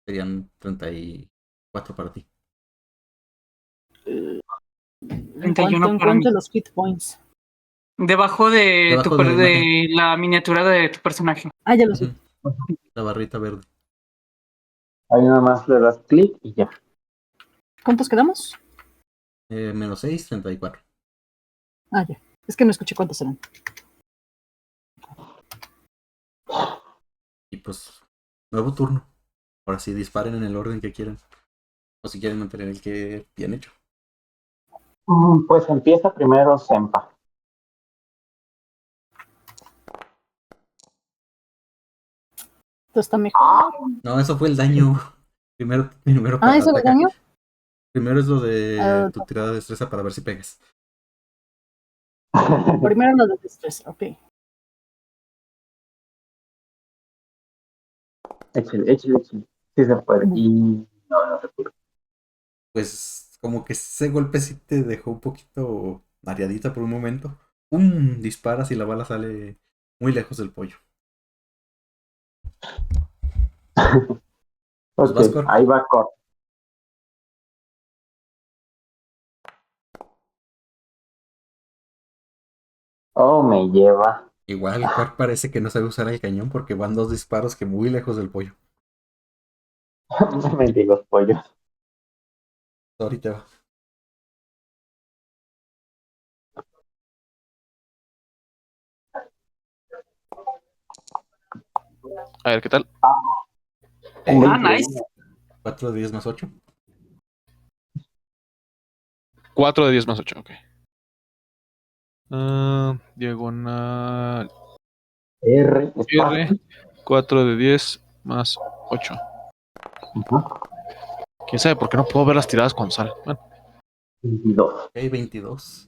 Serían 34 para ti.
En
31
cuanto
para mí.
encuentre los hit points.
Debajo de
Debajo de la imagen.
de la miniatura de tu personaje.
Ah, ya los vi.
Ujú. La barrita verde.
Ahí nada más le das clic y ya.
¿Cuántos quedamos?
Menos 6, 34.
Ah, ya. Es que no escuché cuántos eran.
Y pues, nuevo turno. Ahora sí, disparen en el orden que quieran. O si quieren mantener el que bien hecho.
Pues empieza primero Senpa.
Esto está mejor.
No, eso fue el daño. Primero
Ah, ¿eso de
ataca.
daño?
Primero es lo de
Ah,
tu tirada de destreza para ver si pegas.
primero lo de destreza, ok.
Échale, échale, échale. Sí se puede. Y no, no se puede.
Pues como que ese golpe sí te dejó un poquito mareadita por un momento. ¡Pum! Disparas y la bala sale muy lejos del pollo. Pues
Ok,
vas, Cork.
ahí va Cor. Oh, me lleva.
Igual Cork parece que no sabe usar el cañón porque van dos disparos que muy lejos del pollo.
Mendigos pollos.
Ahorita va.
A ver, ¿qué tal?
Un
Eh,
Ah, nice.
21.
4 de 10 más 8.
4 de 10 más 8, ok. Diagonal
R,
R,
espacio.
4 de 10 más 8.
Ajá.
¿Quién sabe por qué no puedo ver las tiradas cuando sale? Bueno,
22.
Ok, 22.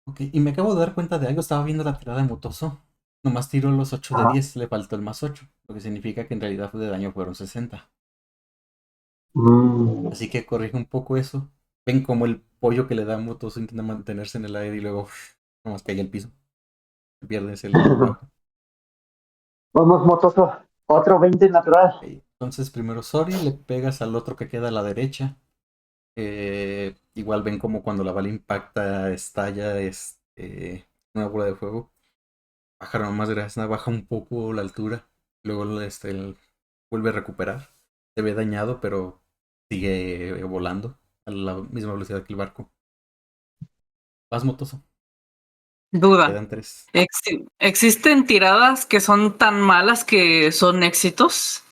Ok, y me acabo de dar cuenta de algo. Estaba viendo la tirada de Motoso. Nomás tiró los 8 de
Ajá.
10, le faltó el más 8. Lo que significa que en realidad fue de daño fueron 60.
Mm.
Así que corrige un poco eso. Ven como el pollo que le da Motoso intenta mantenerse en el aire y luego nomás cae al piso. Pierdes el bajo.
Vamos, motoso. Otro 20 natural.
Ok, entonces primero Sori, le pegas al otro que queda a la derecha. Igual ven como cuando la bala impacta, estalla una bola de fuego. Baja nomás grasa, baja un poco la altura. Luego vuelve a recuperar. Se ve dañado, pero sigue volando a la misma velocidad que el barco. Vas, Motoso.
Duda.
Quedan tres.
¿Existen tiradas que son tan malas que son éxitos?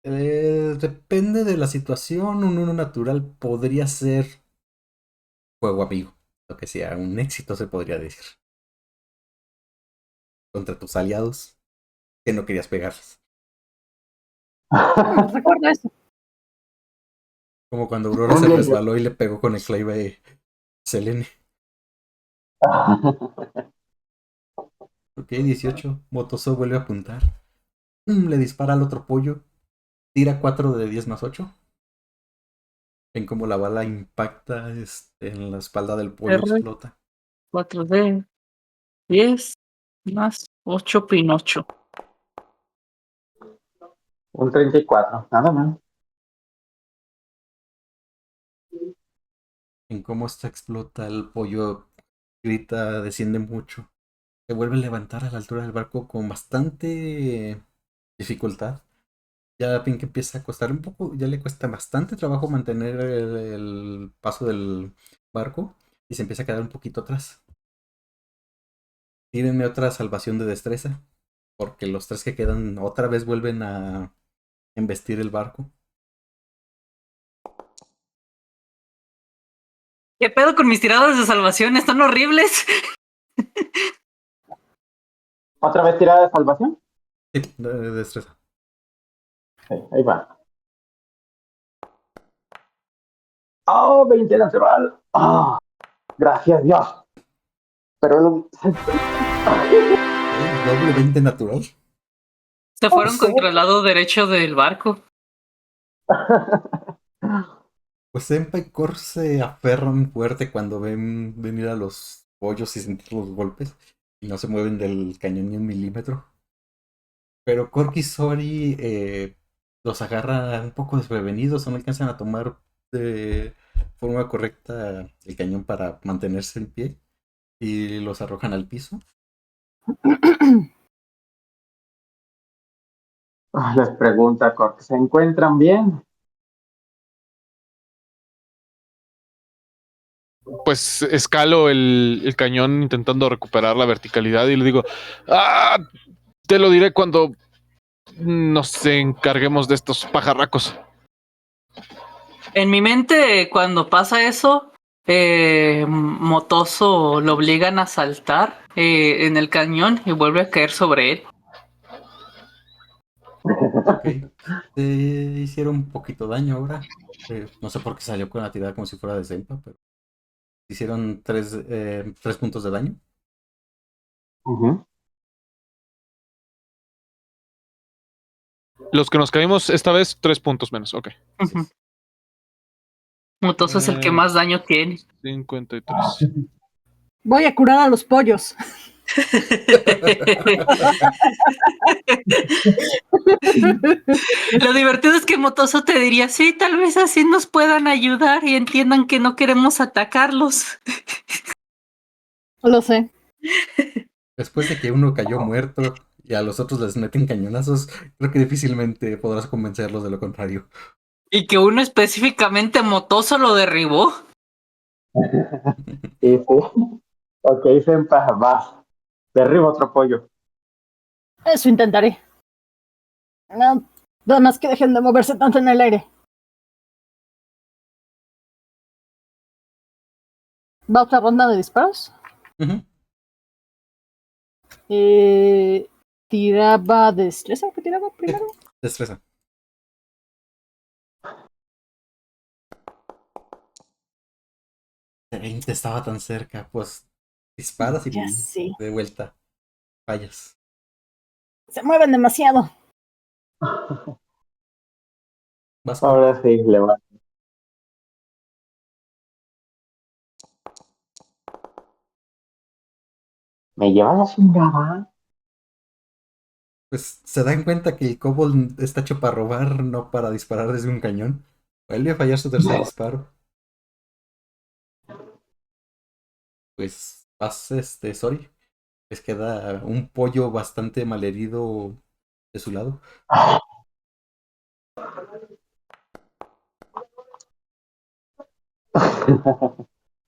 Depende de la situación. Un uno natural podría ser juego amigo. Lo que sea, un éxito se podría decir. Contra tus aliados que no querías pegarles.
Recuerda eso.
Como cuando Aurora
Un
se
10.
resbaló y le pegó con el clave Selene. Ok, 18. Motoso vuelve a apuntar. Le dispara al otro pollo. Tira 4 de 10 más 8. Ven como la bala impacta en la espalda del pollo,
R,
explota.
4D, 10 más 8 Pinocho.
Un 34. Nada más.
Ven cómo esta explota, el pollo grita, desciende mucho. Se vuelve a levantar a la altura del barco con bastante dificultad. Ya ven que empieza a costar un poco, ya le cuesta bastante trabajo mantener el paso del barco y se empieza a quedar un poquito atrás. Tírenme otra salvación de destreza, porque los tres que quedan otra vez vuelven a embestir el barco.
¿Qué pedo con mis tiradas de salvación? Están horribles.
¿Otra vez tirada de salvación?
Sí, de destreza.
Sí, ahí va. Oh, 20 natural. Oh, gracias Dios. Pero
Doble 20 natural.
Se
no
fueron
sé.
contra el lado derecho del barco.
Pues Senpai y Kor se aferran fuerte cuando ven venir a los pollos y sentir los golpes y no se mueven del cañón ni un milímetro. Pero Cork y Sori los agarra un poco desprevenidos, no alcanzan a tomar de forma correcta el cañón para mantenerse en pie y los arrojan al piso.
Les pregunta Cork, ¿se encuentran bien?
pues escalo el cañón intentando recuperar la verticalidad y le digo, ah, te lo diré cuando nos encarguemos de estos pajarracos.
En mi mente, cuando pasa eso, Motoso lo obligan a saltar en el cañón y vuelve a caer sobre él.
Ok, te hicieron un poquito daño ahora. No sé por qué salió con la tirada como si fuera de Senpa, pero hicieron 3 puntos de daño.
Ujú.
Los que nos caímos esta vez, 3 puntos menos. Ok.
Ujú. Motoso es el que más daño tiene.
53.
Voy a curar a los pollos.
Lo divertido es que Motoso te diría, sí, tal vez así nos puedan ayudar y entiendan que no queremos atacarlos.
Lo sé.
Después de que uno cayó muerto y a los otros les meten cañonazos, creo que difícilmente podrás convencerlos de lo contrario.
Y que uno específicamente Motoso lo derribó.
Sí, sí. Ok, Senpa, vas. Derriba otro pollo.
Eso intentaré. No, nada más que dejen de moverse tanto en el aire. ¿Va otra ronda de disparos?
Ujú.
Tiraba destreza. ¿Qué tiraba primero?
Destreza. 20 estaba tan cerca, pues disparas y
Ya sé.
de vuelta fallas.
Se mueven demasiado.
Vas con
Ahora sí, le va. ¿Me lleva la chingada?
pues se dan cuenta que el kobold está hecho para robar, no para disparar desde un cañón. Vuelve a fallar su tercer disparo. Pues vas, sorry. Les queda un pollo bastante malherido de su lado.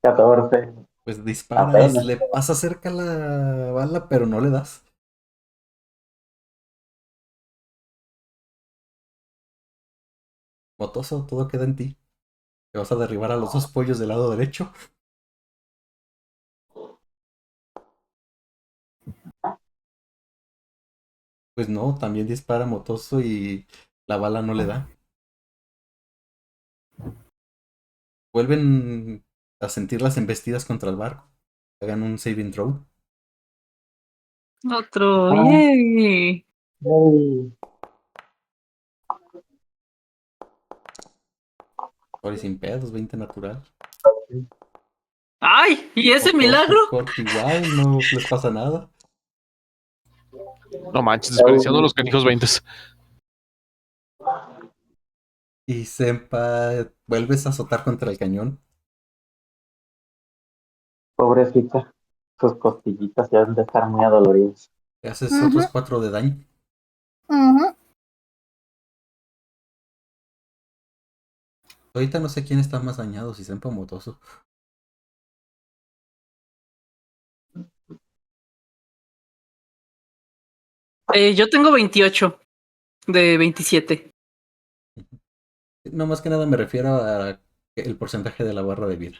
14.
Pues disparas,
Apenas.
le pasa cerca la bala, pero no le das. Motoso, todo queda en ti. Te vas a derribar a los dos pollos del lado derecho. Pues no, también dispara Motoso y la bala no le da. Vuelven a sentir las embestidas contra el barco. Hagan un saving throw.
Otro,
Ah,
yay.
hey.
Sorry, sin pedos, 20 natural.
¡Ay! ¿Y ese
Motoso
milagro?
y Cork igual, no les pasa nada.
No manches, desperdiciando los canijos 20.
Y Senpa, vuelves a azotar contra el cañón.
Pobrecita. Sus costillitas ya han de estar muy adoloridas.
Te haces
Ujú,
otros 4 de daño.
ujú.
Ahorita no sé quién está más dañado, si Senpa o Motoso.
Yo tengo 28 de 27.
No, más que nada me refiero a el porcentaje de la barra de vida.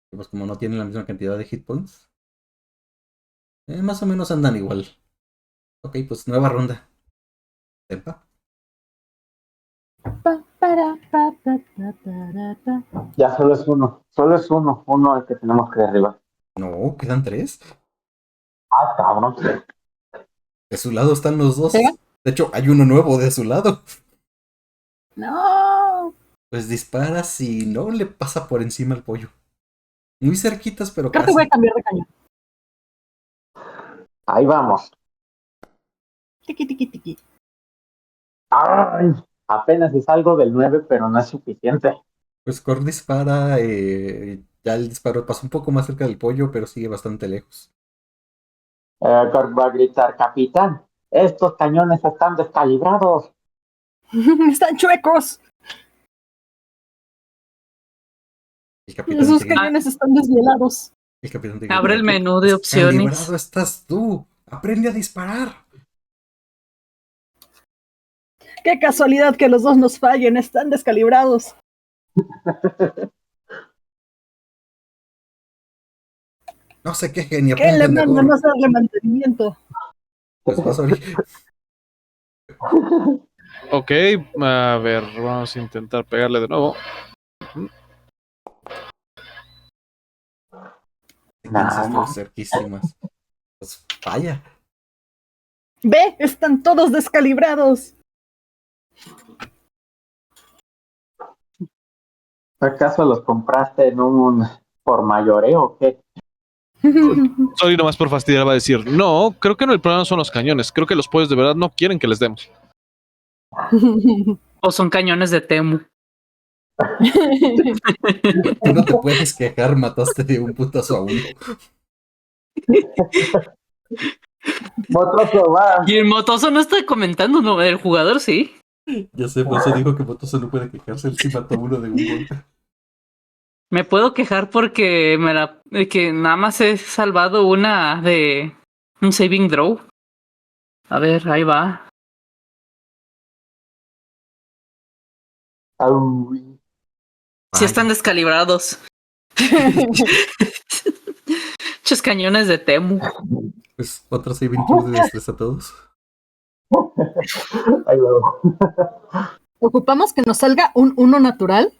Pues como no tienen la misma cantidad de hit points, más o menos andan igual. Ok, pues nueva ronda. Senpa.
Pa, para, pa, pa, pa, para, pa.
Ya solo es uno. Solo es uno. Uno al que tenemos que derribar.
No, quedan 3.
Ah, cabrón.
De su lado están los
¿Pega?
dos. De hecho, hay uno nuevo de su lado.
No.
Pues disparas y no le pasa por encima al pollo. Muy cerquitas, pero
Creo que voy a
casi.
cambiar de cañón.
Ahí vamos.
Tiqui, tiqui, tiqui.
Ay, apenas es algo del 9, pero no es suficiente.
Pues Core dispara. Ya el disparo pasa un poco más cerca del pollo, pero sigue bastante lejos.
Kirk va a gritar, capitán, estos cañones están descalibrados.
Están chuecos.
El capitán
Esos
te grita.
Ah,
cañones están desvielados.
El capitán te
abre
grita.
el menú de
Descalibrado
opciones.
estás tú. Aprende a disparar.
Qué casualidad que los dos nos fallen. Están descalibrados.
No se quejen y
¿Qué le
aprendan
mandan a
mejor.
hacerle mantenimiento?
Pues vas, Ori.
Ok, a ver, vamos a intentar pegarle de nuevo.
15 estuvo
Nada.
cerquísimas. Pues vaya.
Ve, están todos descalibrados.
¿Acaso los compraste en un por mayoreo o qué?
Sori nomás por fastidiar va a decir, no, creo que no, el problema son los cañones, creo que los pollos de verdad no quieren que les demos.
O son cañones de Temu.
Tú no te puedes quejar, mataste de un putazo a uno.
Motoso va.
Y el Motoso no está comentando, no, el jugador sí.
Ya sé, por eso dijo que Motoso no puede quejarse, él sí mató a uno de un golpe.
Me puedo quejar porque que nada más he salvado una de un saving throw. A ver, ahí va.
Ay,
Sí están descalibrados. Muchos cañones de Temu.
Pues otro saving throw de destreza a todos.
ay, luego.
Ocupamos que nos salga un 1 natural.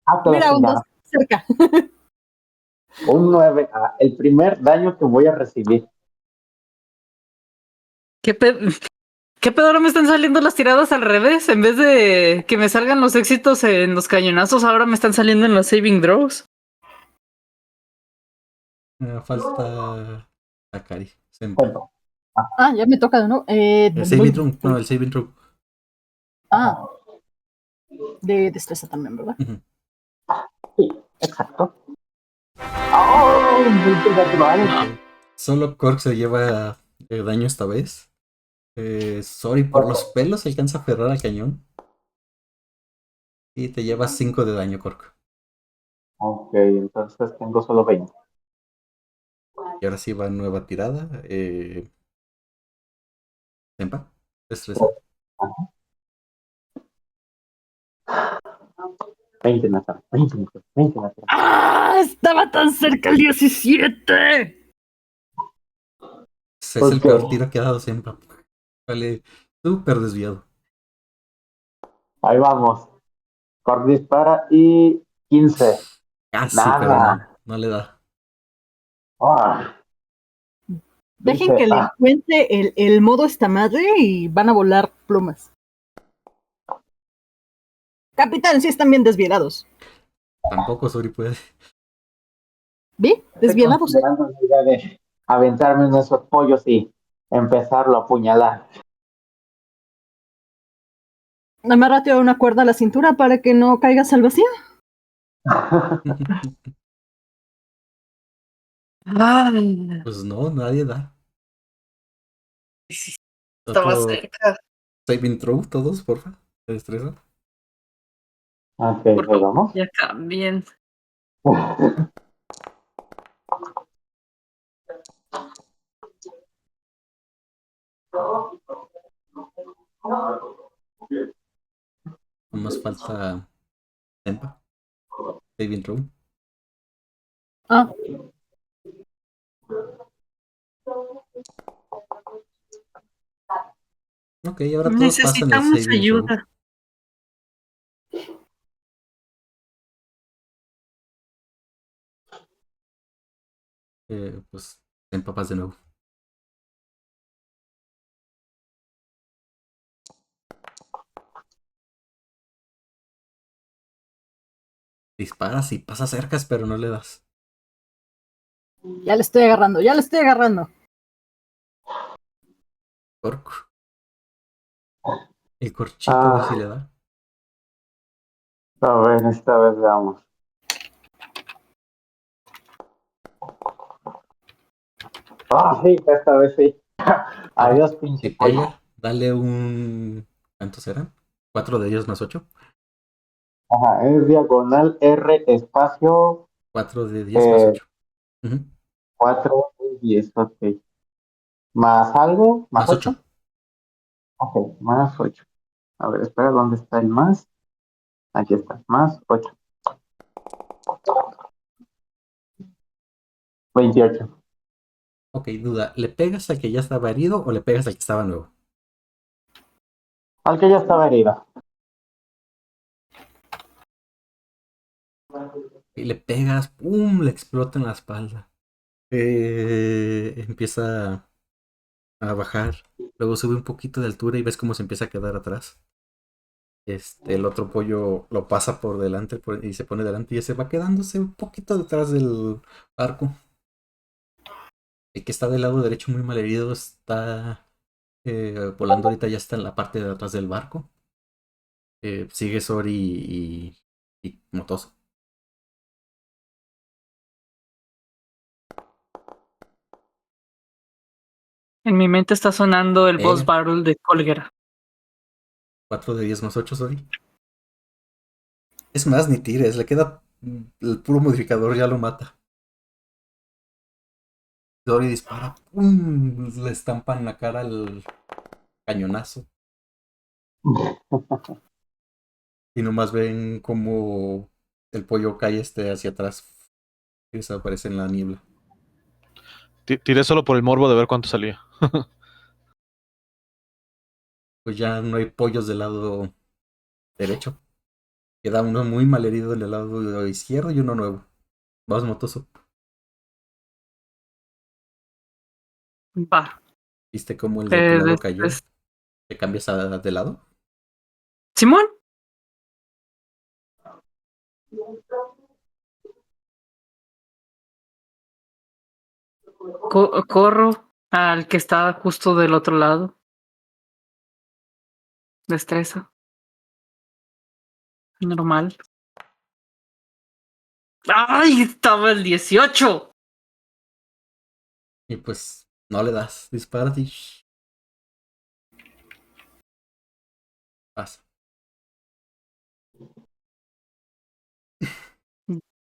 Ah, te la
Mira, un 2
chingada.
cerca.
Un 9. El primer daño que voy a recibir.
¿Qué, ¿Qué pedo? Ahora me están saliendo las tiradas al revés. En vez de que me salgan los éxitos en los cañonazos, ahora me están saliendo en los saving throws.
Falta Akari. Senpai.
Bueno,
Ah, ya me toca de nuevo.
El saving throw, no, el saving throw.
Ah, de destreza también, ¿verdad?
Ujú.
sí, exacto. ¡Oh! 20 natural.
Solo Cork se lleva daño esta vez. Sorry, por los pelos alcanza a aferrar al cañón. Y te llevas 5 de daño, Cork.
Ok, entonces tengo solo 20.
Y ahora sí va nueva tirada. Tempa, destreza.
20 natural. 20 natural. 20 natural.
¡Ah! Estaba tan cerca el 17.
Es el peor
Ok,
tiro que ha dado Senpa. Vale, súper desviado.
ahí vamos. Cork dispara y 15.
Casi, pero no,
Nada.
no le da.
Ah,
Dejen
dice,
que les cuente el modo esta madre y van a volar plumas. Capitán, sí están bien desvielados.
Tampoco Sori puede.
¿Vi?
estoy
Desvielados.
considerando la idea de aventarme en esos pollos y empezarlo a apuñalar.
Amárrate a una cuerda a la cintura para que no caigas al vacío.
Ay,
Pues no, nadie da.
estaba
Otro
cerca.
saving throw, todos, porfa. De destreza.
Ok,
Por
ahí
favor,
vamos.
ya cambien.
Nomás falta Tempa. Saving throw.
Ah,
Ok, ahora todos pasan el
Necesitamos
saving throw.
ayuda.
Pues empapas de nuevo. Disparas y pasas cercas, pero no le das.
ya le estoy agarrando, ya le estoy agarrando.
Cork. El corchito, a ver si
Ah,
le da.
a ver, esta vez veamos. Ah, sí, esta vez sí.
Ahora,
Adiós,
si
pinche pollo.
pega, dale un. ¿Cuántos serán? 4 de ellos más 8.
Ajá, es diagonal R espacio
4 de 10 más 8.
4 y 10, ok. ¿Más algo? ¿Más
Más 8.
8? Ok, más 8. A ver, espera, ¿dónde está el más? Aquí está, más 8. 28.
Ok, duda. ¿Le pegas al que ya estaba herido o le pegas al que estaba nuevo?
Al que ya estaba herido.
Y le pegas, ¡pum! Le explota en la espalda. Empieza a bajar. Luego sube un poquito de altura y ves cómo se empieza a quedar atrás. El otro pollo lo pasa por delante y se pone delante y se va quedándose un poquito detrás del barco. El que está del lado derecho muy mal herido está volando ahorita, ya está en la parte de atrás del barco. Sigue Sori y Motoso.
En mi mente está sonando el boss
Pega.
battle de Colger.
4 de 10 más 8, Sori. Es más, ni tires, le queda el puro modificador, ya lo mata. Sori dispara, ¡pum! Le estampa en la cara el cañonazo. Y nomás ven como el pollo cae hacia atrás y desaparece en la niebla.
Tiré solo por el morbo de ver cuánto salía.
Pues ya no hay pollos del lado derecho. Queda uno muy mal herido del lado izquierdo y uno nuevo. Vas, Motoso.
Va.
¿Viste cómo el de tu lado cayó?
Después.
¿Te cambias de lado?
Simón. Corro al que está justo del otro lado. Destreza. Normal. ¡Ay! Estaba el 18.
Y pues no le das. Dispara y pasa.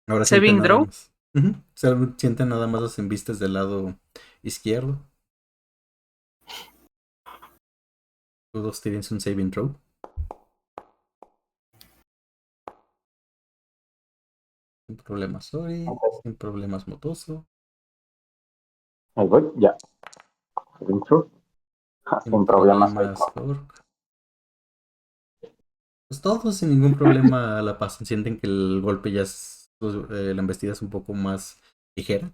Ahora siente
Saving
nada
throw.
más. Siente nada más los embistes del lado izquierdo. Todos tienen un saving throw. Sin problemas, Sori. Sin problemas, Motoso.
Ahí voy, ya. Dentro.
Sin
Sin problemas hoy.
problemas, Cork. Pues todos sin ningún problema la pasan. Sienten que el golpe ya es. La embestida es un poco más ligera.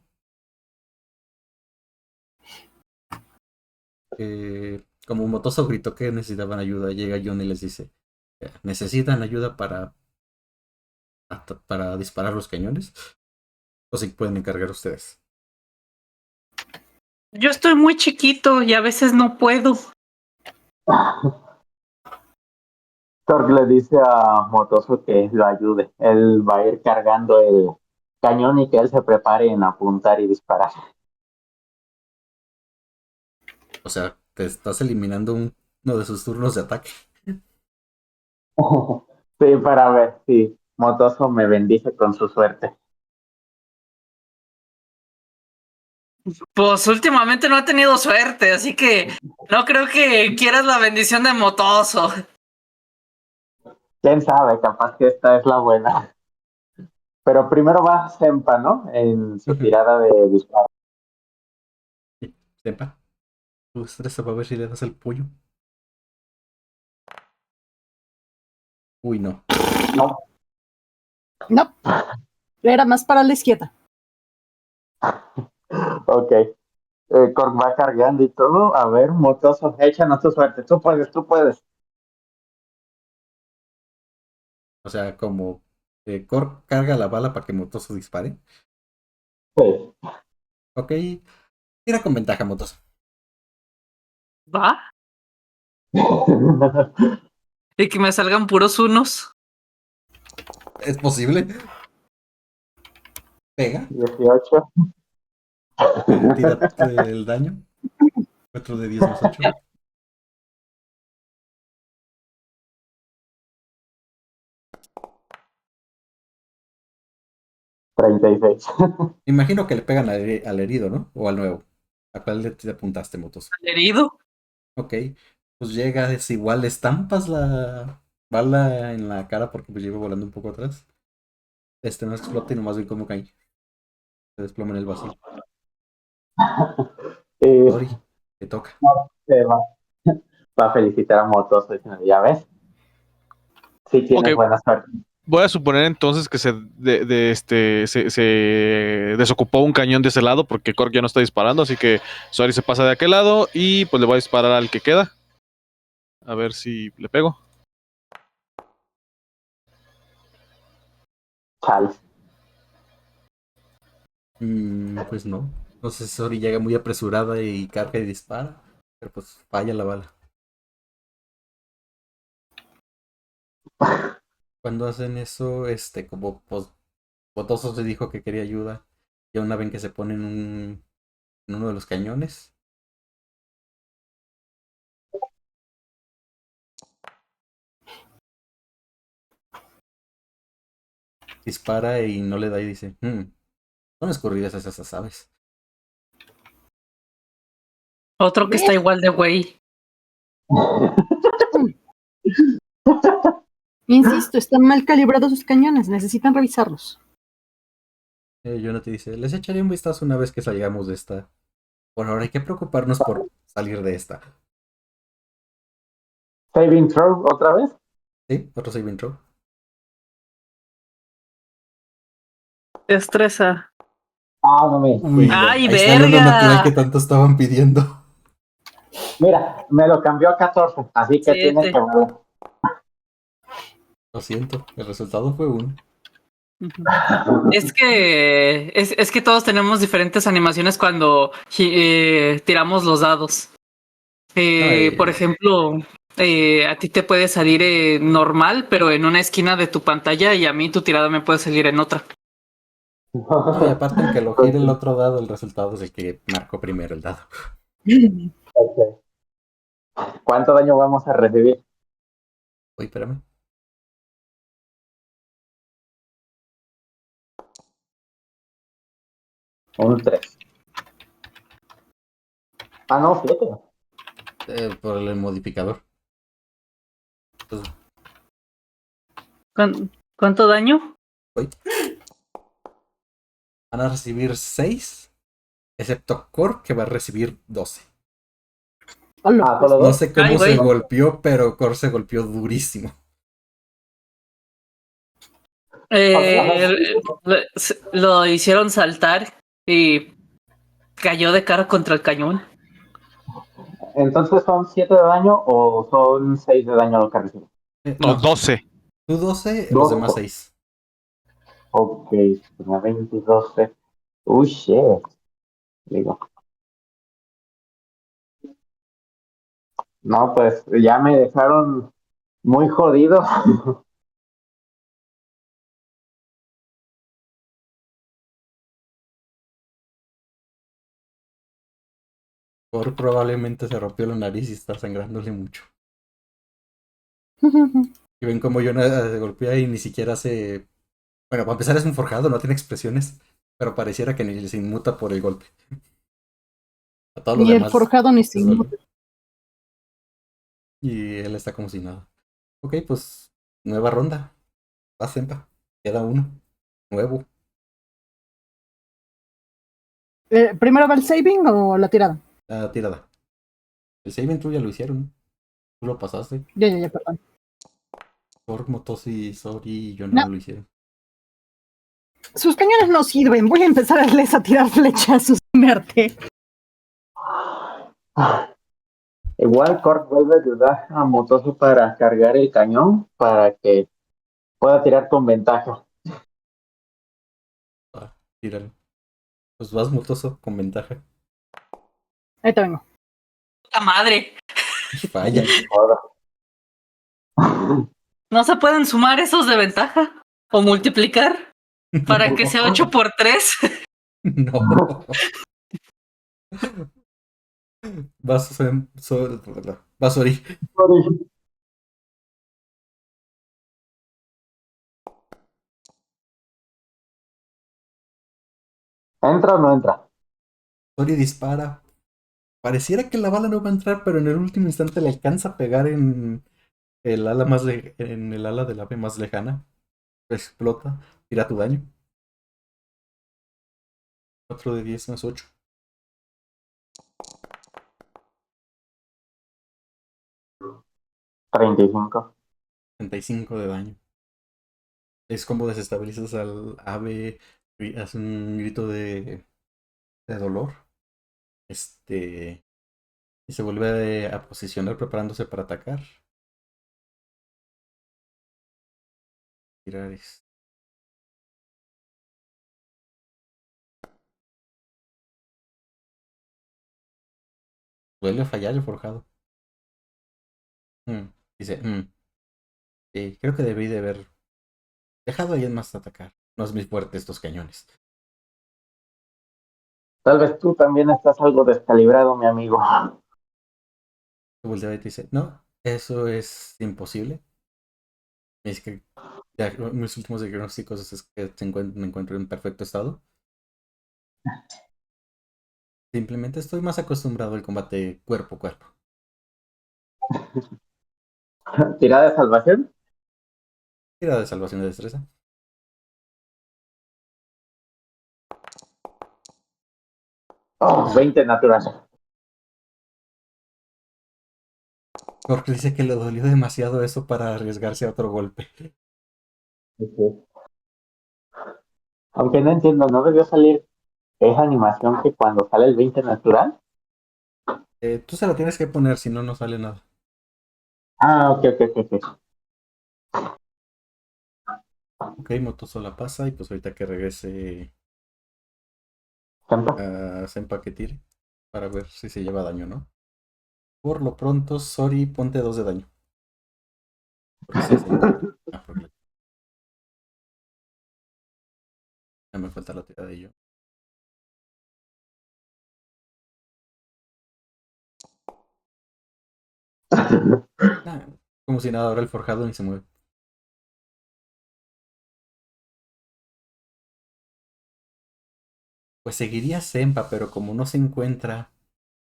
Como Motoso gritó que necesitaban ayuda, llega John y les dice: ¿necesitan ayuda para disparar los cañones? O si pueden encargar ustedes.
Yo estoy muy chiquito y a veces no puedo.
Torque le dice a Motoso que lo ayude. Él va a ir cargando el cañón y que él se prepare en apuntar y disparar.
O sea, te estás eliminando uno de sus turnos de ataque.
Sí, para ver si Motoso me bendice con su suerte.
Pues últimamente no he tenido suerte, así que no creo que quieras la bendición de Motoso.
Quién sabe, capaz que esta es la buena. Pero primero va Sempa, ¿no? En su tirada de disparo.
Sepa, tú estresa para ver si le das el pollo. Uy, no.
No.
No, era más para la izquierda.
Ok. Cork va cargando y todo. A ver, Motoso, échanos tu suerte. Tú puedes, tú puedes.
O sea, como Cork carga la bala para que Motoso dispare.
Sí.
Ok. Tira con ventaja, Motoso.
¿Va? Y que me salgan puros unos.
¿Es posible? Pega.
18.
Tira el daño. 4 de 10 más 8.
36.
Imagino que le pegan al herido, ¿no? O al nuevo. ¿A cuál te apuntaste, Motoso?
Herido.
Ok. Pues llegas igual, le estampas la bala en la cara porque pues lleva volando un poco atrás. No explota y nomás ven cómo cae. Se desploma en el vacío.
Y
Sorry, te toca.
va, va a felicitar a Motoso diciendo, ya ves, sí tienes
Ok,
buena suerte.
voy a suponer entonces que se desocupó un cañón de ese lado porque Korg ya no está disparando, así que Sori se pasa de aquel lado y pues le voy a disparar al que queda. A ver si le pego.
Chales.
Pues no. Entonces Sori llega muy apresurada y carga y dispara. Pero pues falla la bala. Cuando hacen eso, como pues Potoso se dijo que quería ayuda. Y una vez que se pone en uno de los cañones. Dispara y no le da y dice, son escurridas esas aves.
Otro que está igual de güey.
Insisto, están mal calibrados sus cañones, necesitan revisarlos.
Jonathan dice, les echaré un vistazo una vez que salgamos de esta. Por ahora hay que preocuparnos por salir de esta.
Saving throw otra vez.
Sí, otro saving throw.
Destreza.
Ah, no me.
Uy,
¡Ay,
ahí sale lo natural que
verga!
tanto estaban pidiendo.
Mira, me lo cambió a 14, así que tiene que
7.
valer.
Lo siento, el resultado fue 1.
Es que todos tenemos diferentes animaciones cuando tiramos los dados. Por ejemplo, a ti te puede salir normal, pero en una esquina de tu pantalla, y a mí tu tirada me puede salir en otra.
No, y aparte, aunque lo gire el otro dado, el resultado es el que marcó primero el dado.
Ok. ¿Cuánto daño vamos a recibir?
Uy, espérame.
Un 3. Ah, no, 7.
Por el modificador. Entonces,
¿Cuánto daño?
uy, van a recibir 6, excepto Core, que va a recibir 12.
Hola,
Ah,
pues.
solo
No
2.
sé
Ay,
cómo se
güey.
golpeó, pero Core se golpeó durísimo.
Lo hicieron saltar y cayó de cara contra el cañón.
Entonces, ¿son 7 de daño o son 6 de daño lo que recibo?
No,
No,
12.
tú 12, los demás
2.
6.
Ok, tenía 20, 12. Uy, shit. Digo, no, pues ya me dejaron muy jodido.
Core probablemente se rompió la nariz y está sangrándole mucho. Y ven como Jonah se golpea y ni siquiera se... Bueno, para empezar es un forjado, no tiene expresiones, pero pareciera que ni se inmuta por el golpe. A todo lo
Ni el
demás
forjado ni se
les dolió.
inmuta.
Y él está como si nada. Ok, pues nueva ronda. Va Sempa. Queda uno. Nuevo.
¿Primero va el saving o la tirada?
La tirada. El saving throw ya lo hicieron. Tú lo pasaste.
Ya, perdón.
Thor, Motosi, Sori y Jonah
No,
lo hicieron.
sus cañones no sirven. Voy a empezar a tirar flechazos sin verte.
Igual Kurt vuelve a ayudar a Motoso para cargar el cañón para que pueda tirar con ventaja.
Ah, tíralo. Pues vas Motoso con ventaja.
Ahí te vengo.
¡Puta madre!
Y falla.
Joder.
¿No se pueden sumar esos de ventaja? ¿O multiplicar? Para que sea 8 por 3.
No. Vas, vas Sori.
¿Entra o no entra?
Sori dispara. Pareciera que la bala no va a entrar, pero en el último instante le alcanza a pegar en el ala en el ala del ave más lejana. Explota. Tira tu daño. 4 de 10 más 8.
35.
35 de daño. Es como desestabilizas al ave. Hace un grito de dolor. Y se vuelve a posicionar preparándose para atacar. Tirar Suele fallar el forjado. Dice, sí, creo que debí de haber dejado a alguien más atacar. No es muy fuerte estos cañones.
Tal vez tú también estás algo descalibrado, mi amigo.
Se voltea y te dice, no, eso es imposible. Es que mis últimos diagnósticos es que me encuentro en perfecto estado. Simplemente estoy más acostumbrado al combate cuerpo a cuerpo.
¿Tirada de salvación?
Tira de salvación de destreza.
Oh,
Ah,
20 natural.
porque dice que le dolió demasiado eso para arriesgarse a otro golpe.
Ok. Aunque no entiendo, ¿no debió salir esa animación que cuando sale el 20 natural?
Tú se lo tienes que poner, si no, no sale nada.
Ah, ok, ok, ok, ok.
Ok, Motoso la pasa y pues ahorita que regrese
¿Cuánto?
a Senpa que tire para ver si se lleva daño, ¿no? Por lo pronto, Sori, ponte 2 de daño. Porque sí es daño. Porque ya me falta la tirada de ello. Ah, como si nada, ahora el forjado ni se mueve. Pues seguiría Senpa, pero como no se encuentra,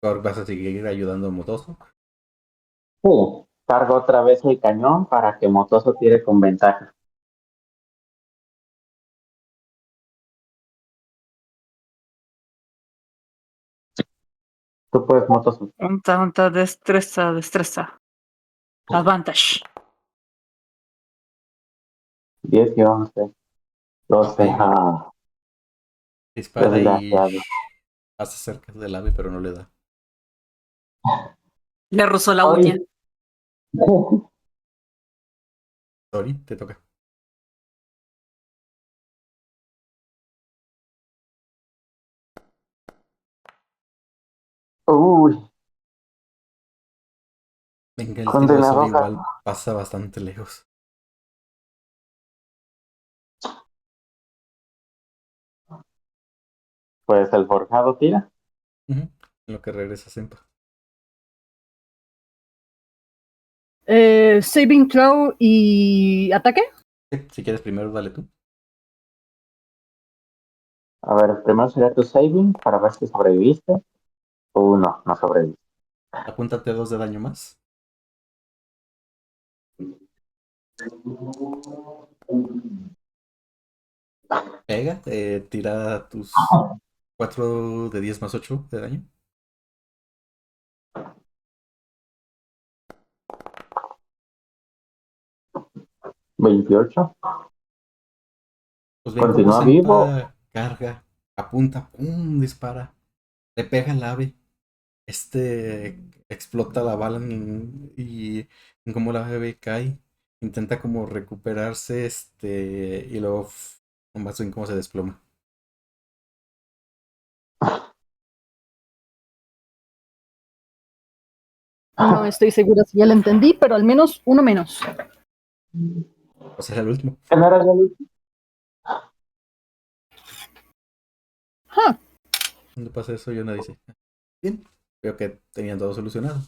ahora vas a seguir ayudando a Motoso.
Cargo otra vez el cañón para que Motoso tire con ventaja. Tú puedes, Motoso.
Unta, destreza. Advantage.
10 y 11.
Ok,
12. Ah,
dispara y
desgraciado.
pasa cerca del ave, pero no le da.
Le rozó la uña.
Sorry.
Sori, te toca.
Uy,
Venga, el tiro de Sori
condenado.
igual pasa bastante lejos.
Pues el forjado tira.
Ujú, en lo que regresa Senpa.
Saving throw y ataque.
Sí, si quieres primero, dale tú.
A ver, primero sería tu saving para ver si sobreviviste. No, no sobreviviste.
Apúntate 2 de daño más. Pega, tira tus 4 de 10 más 8 de daño.
28.
Pues ven como
Continúa vivo.
Senpa carga, apunta, ¡pum! Dispara, le pega al ave. Explota la bala y en como la ave cae, intenta como recuperarse, y luego más bien cómo se desploma.
No estoy segura si ya lo entendí, pero al menos uno menos.
O sea, el último.
¿Qué no era ya el último?
Huh,
Cuando pasa eso, Yona dice, bien, veo que tenían todo solucionado.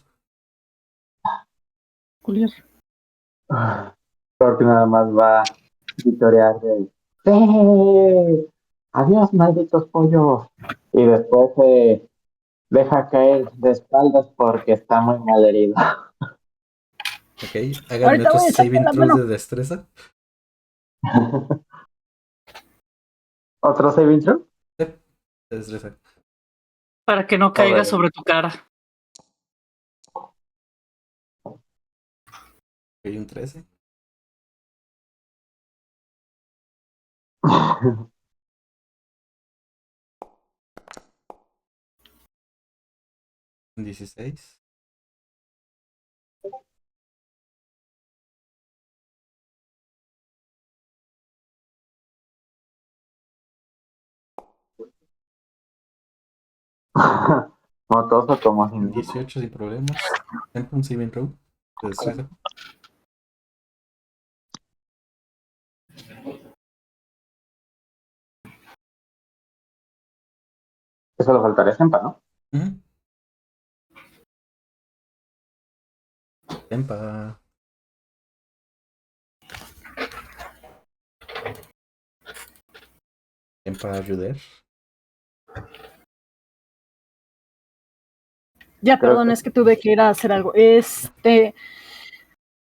peculiar.
Creo que nada más va a victoriar de ¡Sí! Adiós, malditos pollos. Y después se deja caer de espaldas porque está muy mal herido.
Ok, háganme
Ahorita
otros
voy a echarte
saving
la
throws
mano.
de destreza.
¿Otro saving throw?
Sí, de destreza.
Para que no
A
caiga
ver.
sobre tu cara.
Ok, un 13. Un 16.
Motoso como sin
18 sin problemas. Tempa un saving throw de destreza.
eso lo faltaría Sempa, ¿no?
Ujú. Tempa. Tempa ayudar.
Ya,
Creo
perdón,
que
es que tuve que ir a hacer algo.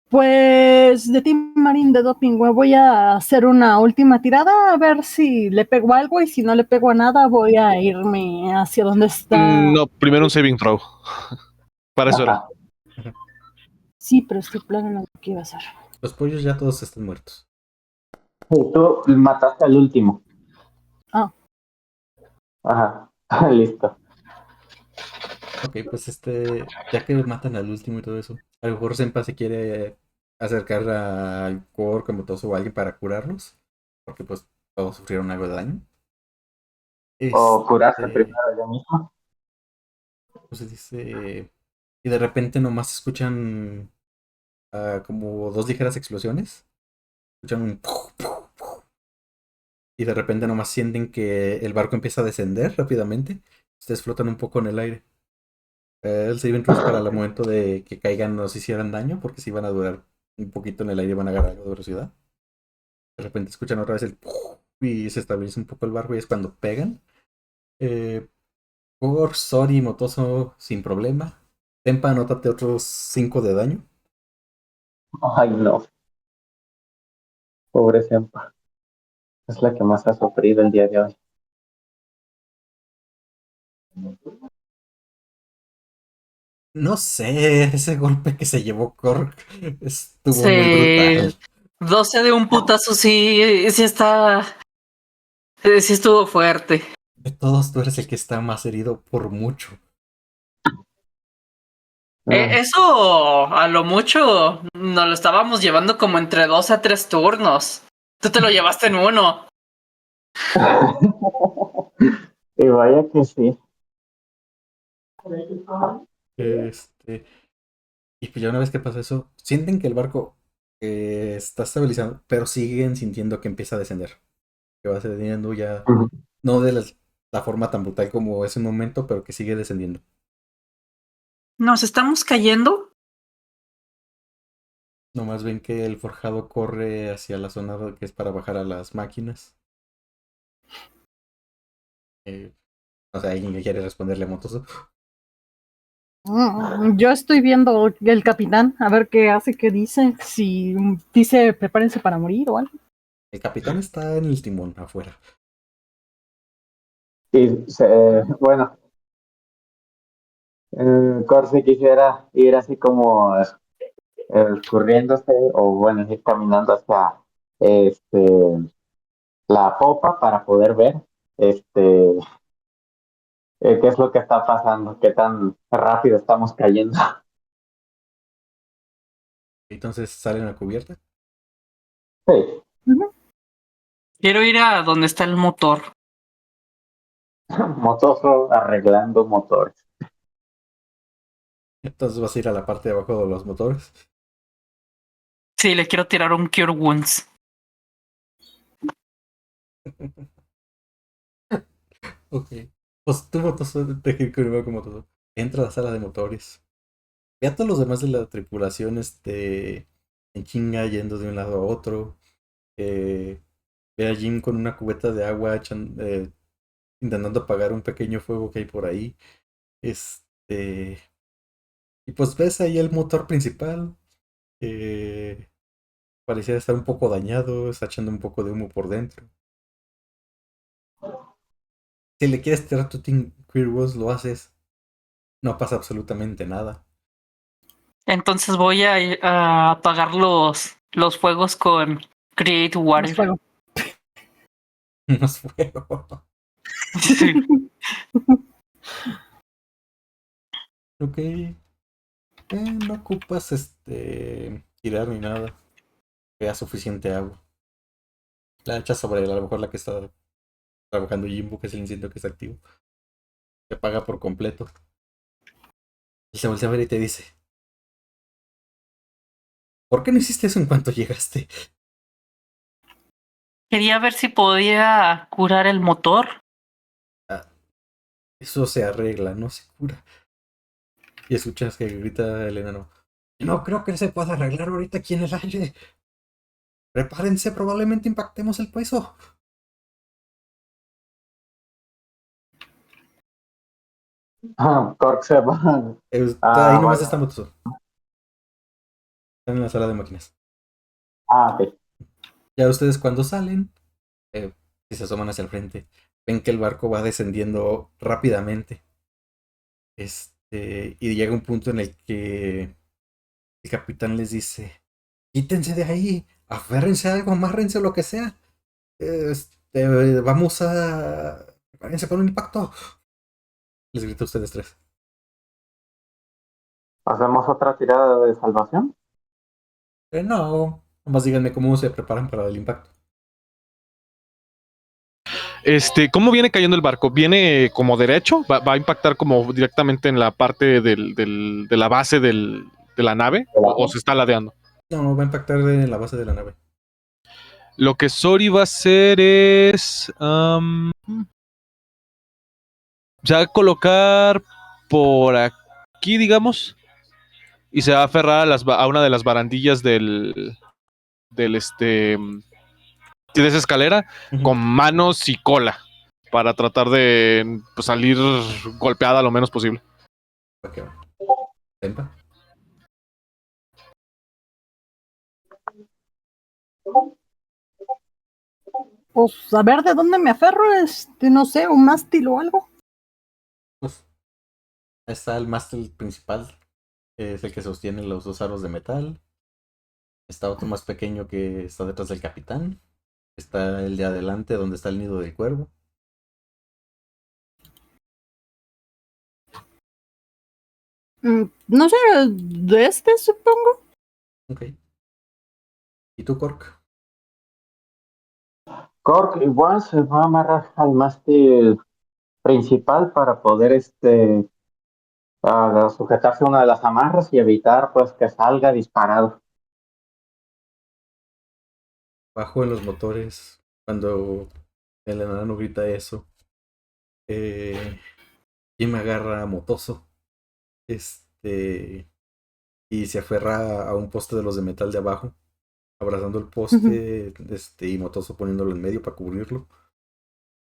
Pues de Team Marín de Doping, güey, voy a hacer una última tirada a ver si le pego algo y si no le pego a nada voy a irme hacia donde está.
No, primero un saving throw. Para eso era.
ajá.
Sí, pero estoy planeando qué iba a hacer.
Los pollos ya todos están muertos.
Sí, tú mataste al último.
Ah,
Ajá. Listo.
Ok, pues ya que matan al último y todo eso, a lo mejor Senpa se quiere acercar al Core como todos o alguien para curarlos, porque pues todos sufrieron algo de daño.
O curarse
Este,
primero yo mismo.
pues se dice, y de repente nomás escuchan como dos ligeras explosiones, escuchan un y de repente nomás sienten que el barco empieza a descender rápidamente, ustedes flotan un poco en el aire. El saving throws para el momento de que caigan nos hicieran daño, porque si van a durar un poquito en el aire van a agarrar algo de velocidad. De repente escuchan otra vez el y se estabiliza un poco el barco y es cuando pegan. Por Sori Motoso sin problema. Tempa, anótate otros 5 de daño.
Ay, no. Pobre Sempa. Es la que más ha sufrido el día de hoy.
No sé, ese golpe que se llevó Korg estuvo muy
Sí,
brutal.
12 de un putazo, sí, sí está, sí estuvo fuerte.
De todos, tú eres el que está más herido por mucho.
Ah.
Eso, a lo mucho, nos lo estábamos llevando como entre 2 a 3 turnos. Tú te lo llevaste en uno.
Y vaya que sí.
Este, y pues ya una vez que pasa eso, sienten que el barco está estabilizando, pero siguen sintiendo que empieza a descender. Que va descendiendo ya, no de la forma tan brutal como es un momento, pero que sigue descendiendo.
¿Nos estamos cayendo?
Nomás ven que el forjado corre hacia la zona que es para bajar a las máquinas. O sea, alguien que quiere responderle a Motoso.
yo estoy viendo el capitán, a ver qué hace, qué dice. Si dice prepárense para morir o algo.
El capitán está en el timón afuera.
Y bueno, Corsi quisiera ir así como escurriéndose o bueno, ir caminando hacia este, la popa para poder ver este, qué es lo que está pasando, qué tan rápido estamos cayendo.
Entonces salen a cubierta.
Sí,
Ujú.
Quiero ir a donde está el motor.
motoso arreglando motores.
Entonces vas a ir a la parte de abajo de los motores.
Sí, le quiero tirar un Cure Wounds.
Ok. Pues tú, Motoso, te que como todo. Entra a la sala de motores. Ve a todos los demás de la tripulación en chinga yendo de un lado a otro. Ve a Jim con una cubeta de agua intentando apagar un pequeño fuego que hay por ahí. Este, y pues ves ahí el motor principal. Que parecía estar un poco dañado, está echando un poco de humo por dentro. Si le quieres tirar tu Team Queer Wars, lo haces. No pasa absolutamente nada.
Entonces voy a apagar los fuegos con Create
Más
Water.
fuego.
Más fuego.
Sí.
Ok. No ocupas tirar ni nada. Queda suficiente agua. La echas sobre a lo mejor la que está trabajando Jimbo, que es el incendio que está activo. Se apaga por completo. Él se voltea a ver y te dice, ¿por qué no hiciste eso en cuanto llegaste?
Quería ver si podía curar el motor.
"Ah, eso se arregla, no se cura". Y escuchas que grita el enano, no creo que se pueda arreglar ahorita aquí en el aire. Prepárense, probablemente impactemos el peso.
Cork se va.
Ahí
Ah,
nomás
vale.
está Motoso. Están en la sala de máquinas.
Ok.
Ya ustedes cuando salen, si se asoman hacia el frente, ven que el barco va descendiendo rápidamente. Y llega un punto en el que el capitán les dice, quítense de ahí, aférrense a algo, amárrense o lo que sea. Vamos a... Prepárense para un impacto. Les grita a ustedes tres.
¿Hacemos otra tirada de salvación?
No, nomás díganme cómo se preparan para el impacto.
¿Cómo viene cayendo el barco? ¿Viene como derecho? ¿Va a impactar como directamente en la parte de la base de la nave? ¿O se está ladeando?
No, va a impactar en la base de la nave.
Lo que Sori va a hacer es... se va a colocar por aquí, digamos, y se va a aferrar a una de las barandillas de esa escalera con manos y cola para tratar de pues, salir golpeada lo menos posible.
¿Para qué va? ¿Tempa?
Pues a ver de dónde me aferro, no sé, un mástil o algo.
Pues está el mástil principal, que es el que sostiene los dos aros de metal. Está otro más pequeño que está detrás del capitán. Está el de adelante donde está el nido del cuervo.
No sé, de supongo.
Ok. ¿Y tú, Cork?
Cork igual se va a amarrar al mástil principal para poder sujetarse a una de las amarras y evitar pues que salga disparado.
Bajo en los motores cuando el enano grita eso. Jim agarra a Motoso. Y se aferra a un poste de los de metal de abajo, abrazando el poste, y Motoso poniéndolo en medio para cubrirlo,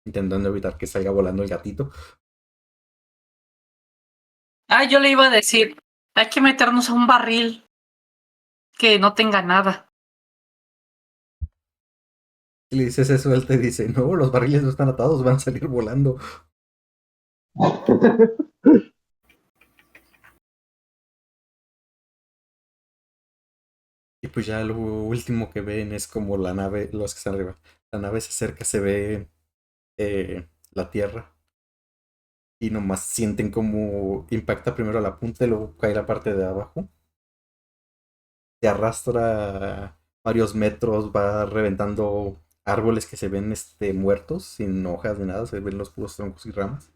intentando evitar que salga volando el gatito.
Ah, yo le iba a decir, hay que meternos a un barril que no tenga nada.
Y le dices eso, él te dice, no, los barriles no están atados, van a salir volando. Y pues ya lo último que ven es como la nave, los que están arriba, la nave se acerca, se ve la tierra. Y nomás sienten como impacta primero la punta y luego cae la parte de abajo. Se arrastra varios metros, va reventando árboles que se ven muertos, sin hojas ni nada, se ven los puros troncos y ramas.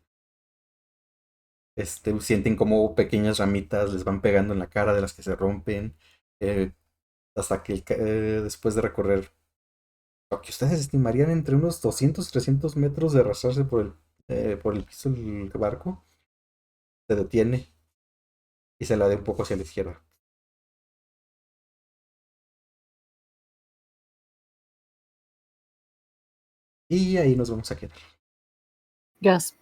Sienten como pequeñas ramitas les van pegando en la cara de las que se rompen, eh, hasta que después de recorrer lo que ustedes estimarían entre unos 200-300 metros de arrastrarse por el piso del barco, se detiene y se la da un poco hacia la izquierda. Y ahí nos vamos a quedar.
Gasp.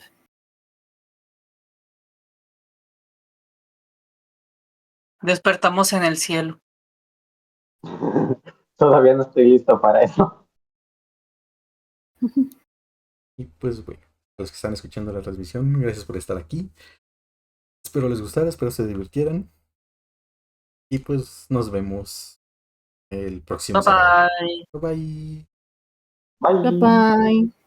Despertamos en el cielo.
Todavía no estoy listo para eso.
Y pues bueno, los que están escuchando la transmisión, gracias por estar aquí. Espero les gustara, espero se divirtieran. Y pues nos vemos el próximo
Bye
sábado.
bye.
Bye bye.
Bye.
Bye bye.